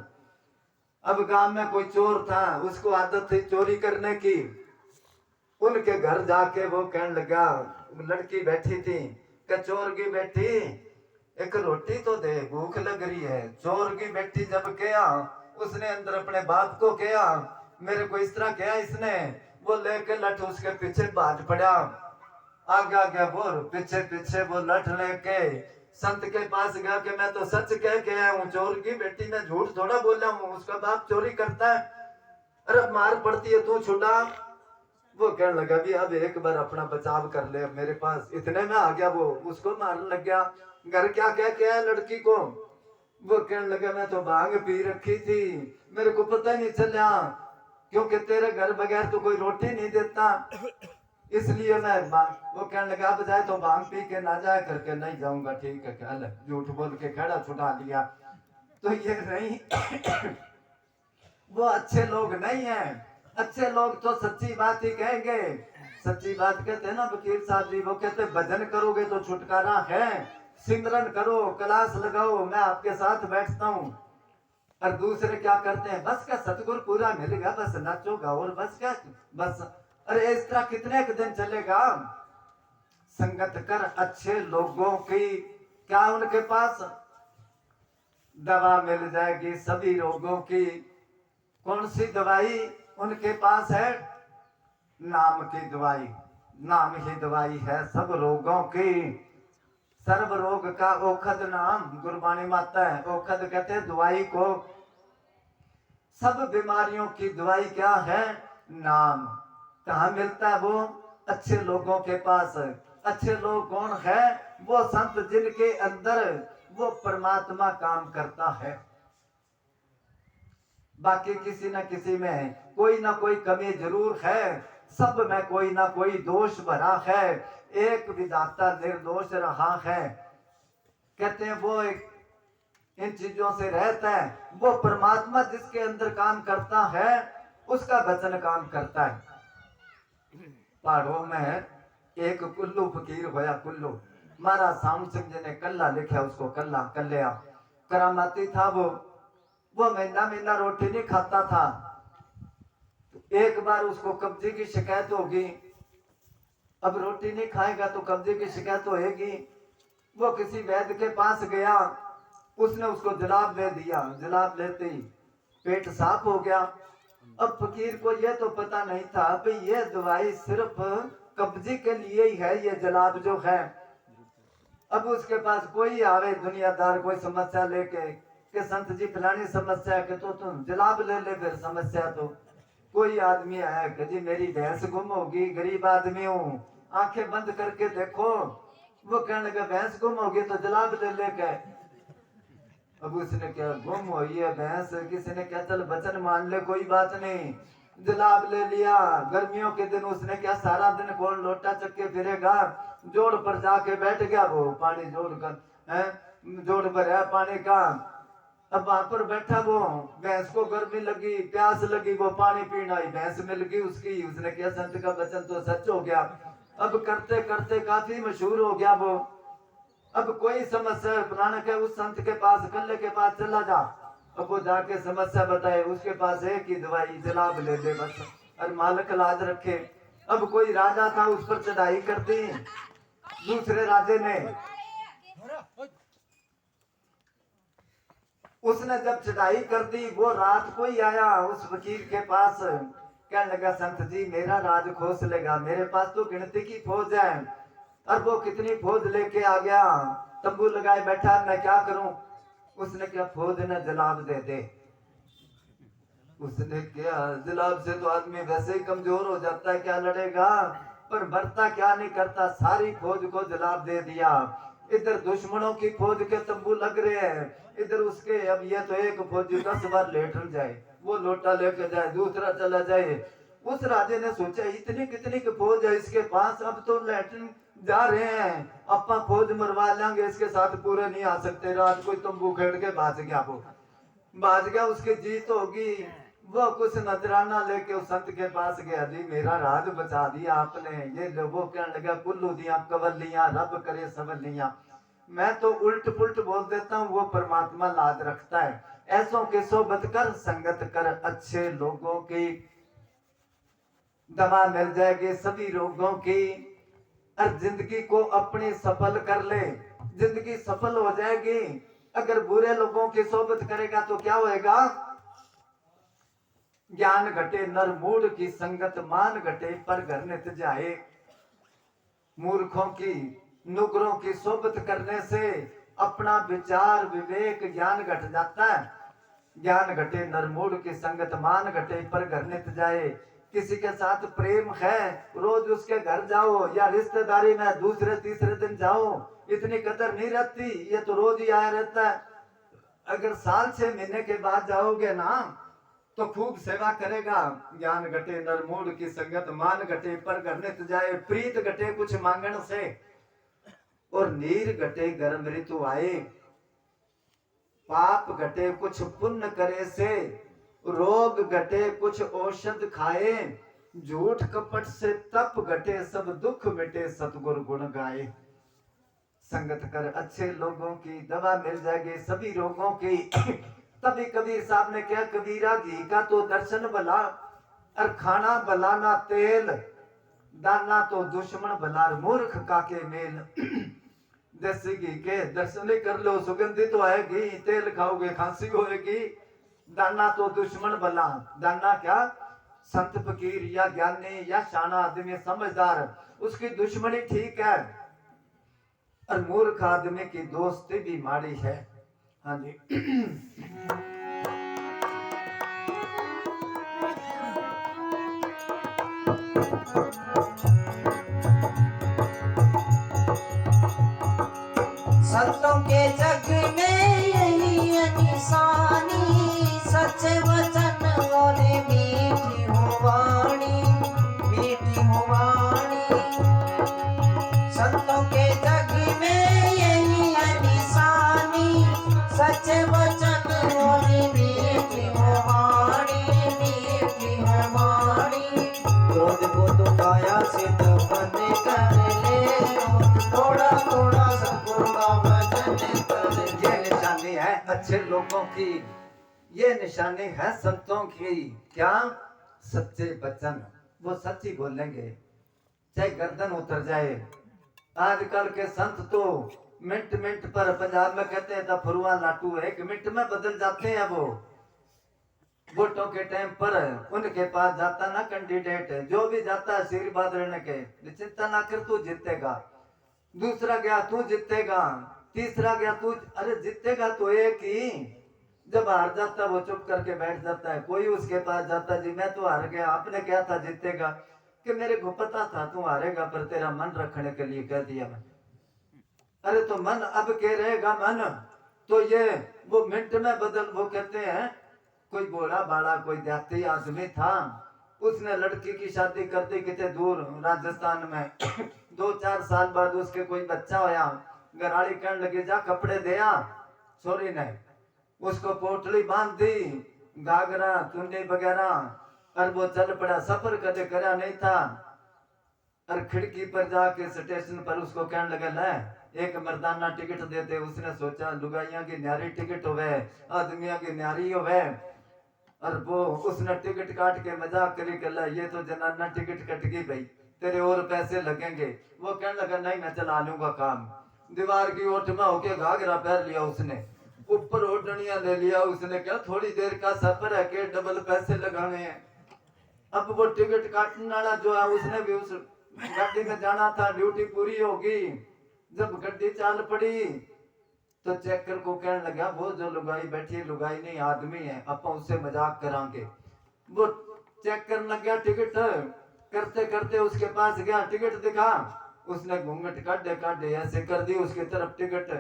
अब गांव में कोई चोर था, उसको आदत थी चोरी करने की। उनके घर जाके वो कहने लगा, लड़की बैठी थी, कि चोर की बेटी एक रोटी तो दे, भूख लग रही है। चोर की बेटी जब गया, उसने अंदर अपने बाप को कहा मेरे को इस तरह किया इसने। वो लेके लठ उसके पीछे भाग पड़ा, आगे आगे बोल पीछे पीछे वो लठ लेके संत के पास गया कि मैं तो सच कह के आया हूँ, चोर की बेटी मैं झूठ थोड़ा बोला हूँ, उसका बाप चोरी करता है। अरे मार पड़ती है तू छुड़ा। वो कहने लगा भी अब एक बार अपना बचाव कर ले, मेरे पास इतने में आ गया वो, उसको मारने लग गया। घर क्या कह के आया लड़की को। वो कहने लगा मैं तो भांग पी रखी थी, मेरे को पता ही नहीं चला, क्योंकि तेरे घर बगैर तो कोई रोटी नहीं देता, इसलिए मैं वो कहने लगा अब जाए तो भांग पी के ना जाए करके नहीं जाऊंगा। ठीक है, क्या झूठ बोल के खड़ा छुड़ा लिया। तो ये नहीं वो अच्छे लोग नहीं हैं। अच्छे लोग तो सच्ची बात ही कहेंगे। सच्ची बात कहते हैं ना वकील साहब जी, वो कहते हैं भजन करोगे तो छुटकारा है, सिमरन करो, क्लास लगाओ, मैं आपके साथ बैठता हूँ। और दूसरे क्या करते हैं, बस का सतगुरु पूरा मिल गया, बस नाचो गाओ और बस क्या, बस। अरे इस तरह कितने के दिन चलेगा। संगत कर अच्छे लोगों की, क्या उनके पास दवा मिल जाएगी सभी रोगों की। कौन सी दवाई उनके पास है? नाम की दवाई। नाम ही दवाई है सब रोगों की। सर्व रोग का औखद नाम, गुरबाणी माता है। औखद कहते हैं दवाई को। सब बीमारियों की दवाई क्या है? नाम। कहाँ मिलता है वो? अच्छे लोगों के पास। अच्छे लोग कौन है? वो संत जिनके अंदर वो परमात्मा काम करता है। बाकी किसी न किसी में कोई ना कोई कमी जरूर है, सब में कोई ना कोई दोष भरा है। एक विधाता निर्दोष रहा है। कहते हैं वो एक इन चीजों से रहता है। वो परमात्मा जिसके अंदर काम करता है उसका वचन काम करता है। पहाड़ों में एक कुल्लू फकीर होया। कुल्लू महाराज साम सिंह जी ने कल्ला लिखा, उसको कल्ला कल्ल्या करामाती था। वो महीना महीना रोटी नहीं खाता था। तो एक बार उसको कब्जे की शिकायत होगी। अब रोटी नहीं खाएगा तो कब्जे की शिकायत होगी। वो किसी वैद्य के पास गया, उसने उसको जलाब दे दिया। जलाब लेते ही पेट साफ हो गया। अब फकीर को यह तो पता नहीं था कि यह दवाई सिर्फ कब्जे के लिए ही है, ये जलाब जो है। अब उसके पास कोई आवे दुनियादार कोई समस्या लेके कि संत जी फलानी समस्या है, कि तो तुम जलाब ले ले फिर समस्या। तो कोई आदमी आया कि जी मेरी भैंस गुम होगी, गरीब आदमी हूँ, आंखें बंद करके देखो। वो कहने लगा भैंस गुम होगी तो जलाब ले ले के। अब उसने क्या, गुम हुई है भैंस, किसी ने क्या चल वचन मान ले, कोई बात नहीं। जलाब ले लिया। गर्मियों के दिन उसने क्या सारा दिन कौन लोटा चक्के फिरेगा, जोड़ पर जाके बैठ गया। वो पानी जोड़ कर जोड़ पर है पानी का। अब वहां पर बैठा वो, भैंस को गर्मी लगी, प्यास लगी, वो पानी पीना आई, भैंस मिल गई उसकी। उसने किया संत का वचन तो सच हो गया। अब करते करते काफी मशहूर हो गया वो। अब कोई समस्या पुराना के उस संत के पास, कल्ले के पास चला जा। अब वो जाके समस्या बताए, उसके पास एक ही दवाई, जलाब ले ले बस, और मालक लाज रखे। अब कोई राजा था, उस पर चढ़ाई कर दी दूसरे राजे ने। उसने जब चढ़ाई कर दी, वो रात को ही आया उस वकील के पास। कहने लगा संत जी मेरा राज खोस लेगा, मेरे पास तो गिनती की फौज है। और वो कितनी फौज लेके आ गया, तंबू लगाए बैठा, मैं क्या करूं। उसने क्या, फौज ने जलाब दे दे। उसने क्या, जलाब से तो आदमी वैसे ही कमजोर हो जाता है, क्या लड़ेगा। पर मरता क्या नहीं करता, सारी फौज को जलाब दे दिया। इधर दुश्मनों की फौज के तंबू लग रहे हैं, इधर उसके। अब ये तो एक फौजी 10 बार लेटर जाए, वो लोटा लेके जाए, दूसरा चला जाए। उस राजे ने सोचा इतनी कितनी की फौज है इसके पास, अब तो लैट्रिन जा रहे हैं, अपा फौज मरवा लेंगे, इसके साथ पूरे नहीं आ सकते। रात को तंबू खेड़ के भाज गया। वो भाज गया, उसकी जीत होगी। वो कुछ नजराना लेके उस संत के पास गया, जी मेरा राज बचा दिया आपने। ये लोगों कहने लगा कुल्लू दिया कवलियां, रब करे सवलियां। मैं तो उल्ट पुल्ट बोल देता हूँ, वो परमात्मा लाज रखता है। ऐसों के सोबत कर, संगत कर अच्छे लोगों की, दवा मिल जाएगी सभी रोगों की। और जिंदगी को अपनी सफल कर ले, जिंदगी सफल हो जाएगी। अगर बुरे लोगों की सोबत करेगा तो क्या होएगा। ज्ञान घटे नर मूड की संगत, मान घटे पर घर नित जाए। मूर्खों की नुकरों की सोबत करने से अपना विचार विवेक ज्ञान घट जाता है। ज्ञान घटे नर मूड की संगत, मान घटे पर घर नित जाए। किसी के साथ प्रेम है, रोज उसके घर जाओ, या रिश्तेदारी में दूसरे तीसरे दिन जाओ, इतनी कदर नहीं रहती, ये तो रोज ही आया रहता है। अगर साल 6 महीने के बाद जाओगे ना तो खूब सेवा करेगा। ज्ञान घटे नर मूड की संगत, मान घटे पर घर नित जाए। प्रीत घटे कुछ मांगण से, और नीर घटे गर्म ऋतु आए। पाप घटे कुछ पुण्य करे से, रोग घटे कुछ औषध खाए, झूठ कपट से तप घटे सब दुख मिटे सतगुर गुण गाए। संगत कर अच्छे लोगों की दवा मिल जाएगी सभी रोगों की। तभी कबीर साहब ने क्या, कबीरा घी का तो दर्शन भला, और खाना भला ना तेल, दाना तो दुश्मन भला, मूर्ख का के मेल। देसी घी के दर्शन ही कर लो, सुगंधी तो आएगी, तेल खाओगे खांसी होएगी। दाना तो दुश्मन भला, दाना क्या, संत फकीर या ज्ञानी या शाना आदमी समझदार, उसकी दुश्मनी ठीक है, और मूर्ख आदमी की दोस्ती भी माड़ी है। हाँ जी। संतों के जग में यही है निशानी, सच्चे वचन और मीठी हो वाणी, मीठी हो वाणी। संतों के जग में यही है निशानी, सच्चे वचन और मीठी हो वाणी, मीठी हो वाणी। क्रोध को तो काया सिद्ध बन कर ले, थोड़ा थोड़ा सतगुरु का भजन कर। ये निशानी है अच्छे लोगों की, ये निशानी है संतों की। क्या, सच्चे वचन, वो सच्ची बोलेंगे चाहे गर्दन उतर जाए। आजकल के संत तो मिनट मिनट पर, पंजाब में कहते हैं फरुआ लाटू, एक मिनट में बदल जाते हैं। वो वोटों के टाइम पर उनके पास जाता ना कैंडिडेट, जो भी जाता है आशीर्वाद रहने के, चिंता ना कर तू जीतेगा, दूसरा गया तू जीतेगा, तीसरा गया तू, अरे जीतेगा तो एक ही। जब हार जाता वो चुप करके बैठ जाता है। कोई उसके पास जाता, जी मैं तो हार गया, आपने क्या था जीतेगा, कि मेरे को पता था तू हारेगा पर तेरा मन रखने के लिए कह दिया मैं। अरे तो मन अब के रहेगा मन, तो ये वो मिनट में बदल। वो कहते हैं कोई बोला बाड़ा कोई देहाती आदमी था, उसने लड़की की शादी कर दी कितने दूर राजस्थान में। 2-4 साल बाद उसके कोई बच्चा होया, घराड़ी कहने लगी जा कपड़े दिया, छोरी ने उसको पोटली बांध दी, घाघरा चुन्नी वगैरह, और वो चल पड़ा। सफर कदे करा नहीं था, और खिड़की पर जाके स्टेशन पर उसको कहने लगा ले एक मर्दाना टिकट देते। उसने सोचा लुगाइया की न्यारी टिकट होवे, आदमिया की न्यारी होवे, और वो उसने टिकट काट के मजाक करी कर ये तो जनाना टिकट कट गई भाई, तेरे और पैसे लगेंगे। वो कहने लगा नहीं मैं चला लूंगा काम। दीवार की ओट में होके घाघरा पहन लिया उसने, ऊपर ओढ़निया ले लिया उसने। क्या थोड़ी देर का सफर है के डबल पैसे लगाने हैं। अब वो टिकट काटने वाला जो है उसने भी उस गाड़ी में जाना था, ड्यूटी पूरी होगी। जब गड्डी चाल पड़ी तो चेकर को कहने लगा वो जो लुगाई बैठी है लुगाई नहीं आदमी है, अपन उससे मजाक करांगे। वो चेक करने लग गया टिकट, करते करते उसके पास गया, टिकट दिखा, उसने घूंघट काटे काटे ऐसे कर दी उसकी तरफ। टिकट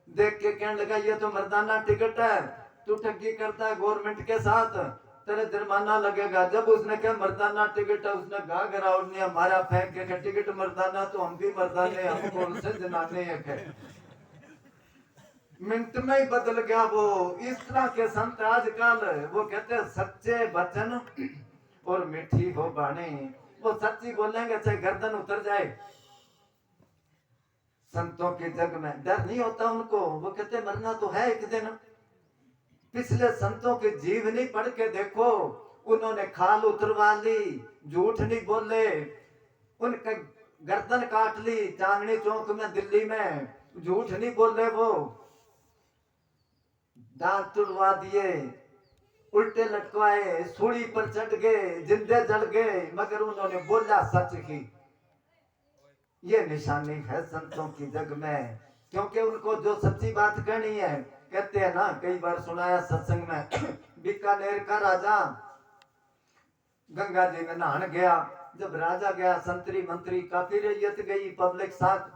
देख के कहने लगा ये तो मर्दाना टिकट है, तू ठगी करता है गवर्नमेंट के साथ, तेरे जुर्माना लगेगा। जब उसने कहा मर्दाना टिकट है, उसने घाघरा उड़ने मारा फेंक के टिकट मर्दाना तो हम भी मर्दाने, हम कौन से जनाने हैं। मिनट में ही बदल गया वो। इस तरह के संत आजकल वो कहते हैं सच्चे वचन और मीठी हो बाणी, वो सच्ची बोलेंगे चाहे गर्दन उतर जाए। संतों के जग में डर नहीं होता उनको, वो कहते मरना तो है एक दिन। पिछले संतों की जीवनी पढ़ के देखो, उन्होंने खाल उतरवा ली, झूठ नहीं बोले, उनका गर्दन काट ली चांदनी चौक में दिल्ली में, झूठ नहीं बोले। वो दांत तुड़वा दिए, उल्टे लटकवाए, सूली पर चढ़ गए, जिंदे जल गए, मगर उन्होंने बोला सच की। ये निशानी है संतों की जग में, क्योंकि उनको जो सच्ची बात कहनी है। कहते हैं ना, कई बार सुनाया सत्संग में, बीकानेर का राजा गंगा जी में नहाने गया। जब राजा गया, संतरी मंत्री काफी रैयत गई, पब्लिक साथ,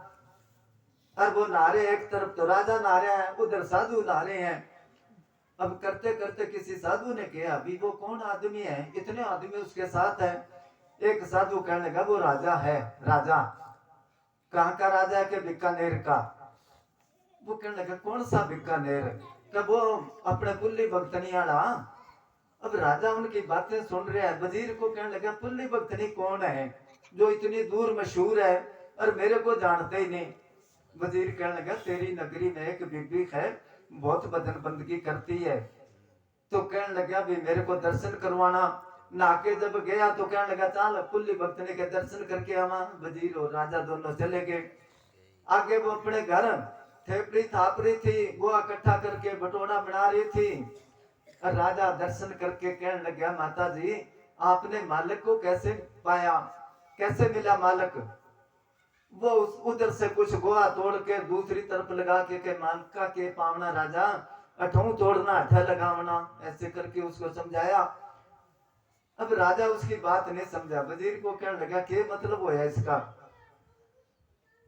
और वो नहा रहे, एक तरफ तो राजा नहा रहा है, उधर साधु नहा रहे हैं। अब करते करते किसी साधु ने कहा अभी वो कौन आदमी है, इतने आदमी उसके साथ है। एक साधु कहने लगा वो राजा है। राजा कहाँ का राजा है? कि बीकानेर का। वो कहने लगा कौन सा बीकानेर? कि वो अपने पुल्ली भक्तनी आला। अब राजा उनकी बातें सुन रहे हैं। वजीर को कहने लगा पुल्ली भक्तनी कौन है जो इतनी दूर मशहूर है और मेरे को जानते ही नहीं। वजीर कहने लगा तेरी नगरी में एक बीबी है, बहुत भजन बंदगी करती है। तो कहने लगा भी मेरे को दर्शन करवाना। नाके जब गया तो कहने लगा चल पुल्ली भक्तनी के दर्शन करके आवा। वजीर और राजा दोनों चले गए। आगे वो अपने घर थेपड़ी थाप रही थी, गोआ इकट्ठा करके बटोरा बना रही थी। और राजा दर्शन करके कहने लगा माता जी आपने मालिक को कैसे पाया, कैसे मिला मालिक? वो उधर से कुछ गोआ तोड़ के दूसरी तरफ लगा के मालका के पावना राजा अठों तोड़ना अठा लगावना, ऐसे करके उसको समझाया। अब राजा उसकी बात नहीं समझा। वजीर को कहने लगा क्या मतलब होया इसका?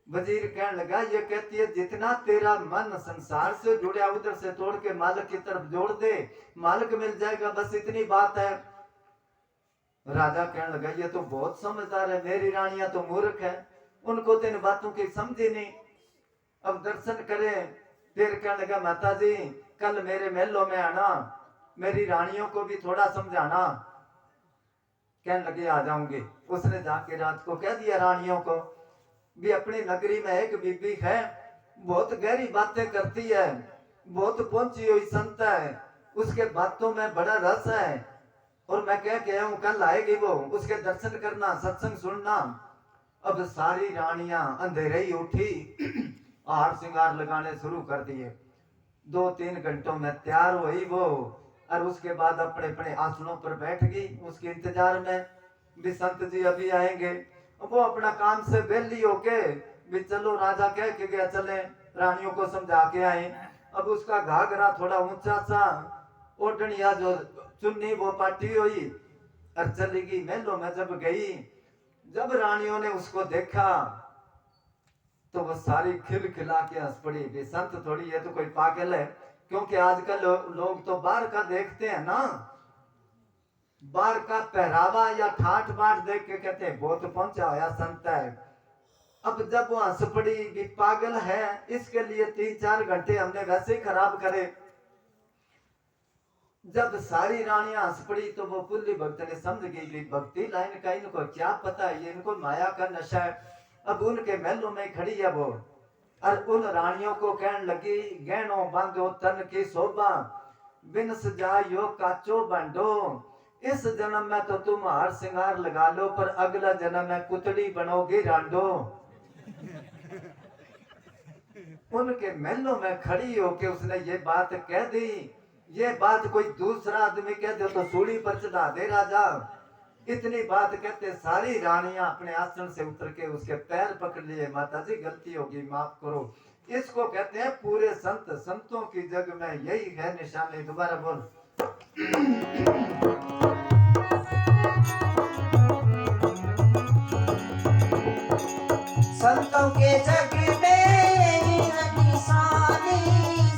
वजीर कहने लगा ये कहती है जितना तेरा मन संसार से जुड़ा उधर से तोड़ के मालिक की तरफ जोड़ दे, मालिक मिल जाएगा, बस इतनी बात है। राजा कहने लगा ये तो बहुत समझदार है, मेरी रानियां तो मूर्ख है, उनको तो इन बातों की समझ ही नहीं। अब दर्शन करे फिर कहने लगा माता जी कल मेरे महलों में आना, मेरी रानियों को भी थोड़ा समझाना। कहने लगे आ जाऊंगी। उसने जाके रात को कह दिया रानियों को भी अपनी नगरी में एक बीबी है, बहुत गहरी बातें करती है, बहुत पहुंची हुई संत है, उसके बातों में बड़ा रस है और मैं कह के हूं कल आएगी वो, उसके दर्शन करना, सत्संग सुनना। अब सारी रानियां अंधेरे ही उठी, हार श्रृंगार लगाने शुरू कर दिए। 2-3 घंटों में तैयार हुई वो और उसके बाद अपने अपने आसनों पर बैठ गई उसके इंतजार में भी संत जी अभी आएंगे। वो अपना काम से बेली होके भी चलो राजा कह के गया चले रानियों को समझा के आए। अब उसका घाघरा थोड़ा ऊंचा सा, ओढ़निया जो चुन्नी वो पाटी हुई और चली गई महलों में। जब गई, जब रानियों ने उसको देखा तो वो सारी खिलखिला के हंस पड़ी। भी संत थोड़ी है तो कोई पागल है, क्योंकि आजकल लोग तो बाहर का देखते हैं ना, बाहर का पहरावा या ठाट बाट देख के कहते हैं बहुत पहुंचा होया संत है। अब जब वो हंस पड़ी भी पागल है, इसके लिए 3-4 घंटे हमने वैसे ही खराब करे। जब सारी रानियां हंस पड़ी तो वो पुल्ली भक्त ने समझ गई भक्ति लाइन का इनको क्या पता है, ये इनको माया का नशा है। अब उनके महलों में खड़ी है वो और उन रानियों को कहने लगी गहनों बांधो तन की शोभा, बिन सजायो काचो बांधो, इस जन्म में तो तुम हार श्रृंगार लगा लो पर अगला जन्म में कुतड़ी बनोगी रांडो। उनके महलों में खड़ी होके उसने ये बात कह दी। ये बात कोई दूसरा आदमी कह दे तो सूली पर चढ़ा दे राजा। इतनी बात कहते सारी रानियां अपने आसन से उतर के उसके पैर पकड़ लिए, माता जी गलती होगी माफ करो। इसको कहते हैं पूरे संत, संतों की जग में यही है निशानी। दोबारा बोल। संतों के जग में यही है निशानी,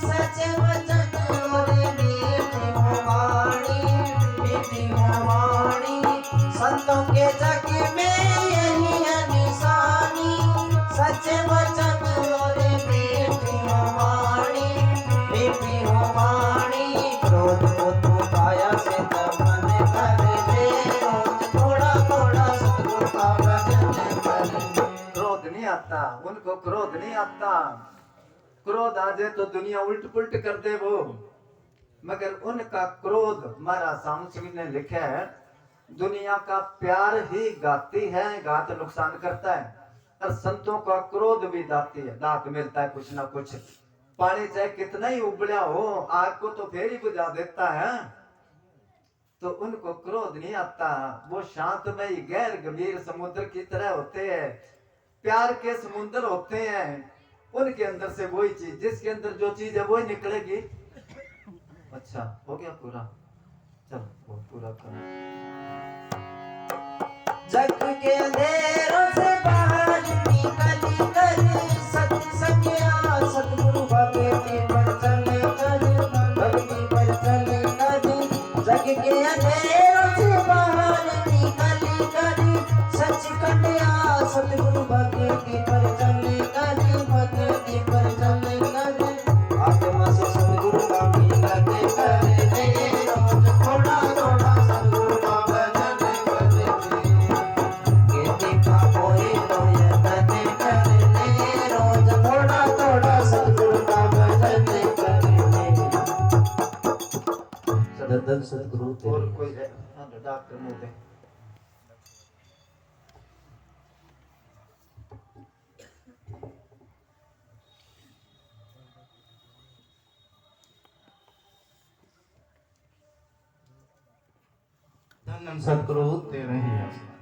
सच वचन और मीठी वाणी, मीठी वाणी। संतों के जग में यही है निशानी, सच वचन और मीठी वाणी, मीठी वाणी। क्रोध को तू काया से दमन कर ले, रोज थोड़ा थोड़ा सतगुरु का भजन कर ले। क्रोध नहीं आता उनको, क्रोध नहीं आता। क्रोध आ जाए तो दुनिया उल्ट पुल्ट कर दे वो, मगर उनका क्रोध, महाराज सामू सिंह ने लिखा है दुनिया का प्यार ही गाती है, घात नुकसान करता है, और संतों का क्रोध भी दाती है, दांत मिलता है कुछ ना कुछ। पानी चाहे कितना ही उबला हो, आग को तो फिर ही बुझा देता है। तो उनको क्रोध नहीं आता, वो शांतमय गैर गंभीर समुद्र की तरह होते हैं, प्यार के समुद्र होते हैं। उनके अंदर से वही चीज, जिसके अंदर जो चीज है वही निकलेगी। अच्छा हो गया पूरा, चलो वो पूरा करो। जग के अंधेरों से बाहर निकल कर सत्संग या सतगुरु भक्ति पर चले कर, भक्ति पर चले कर। जग के अंधेरों से बाहर निकल कर सचखंड या सतगुरु भक्ति पर चले कर, भक्ति पर चले कर। आत्मा से सतगुरु का सतगुरु और तेरा ही कोई डॉक्टर मुंह पे धन सतगुरु तेरा ही आसरा।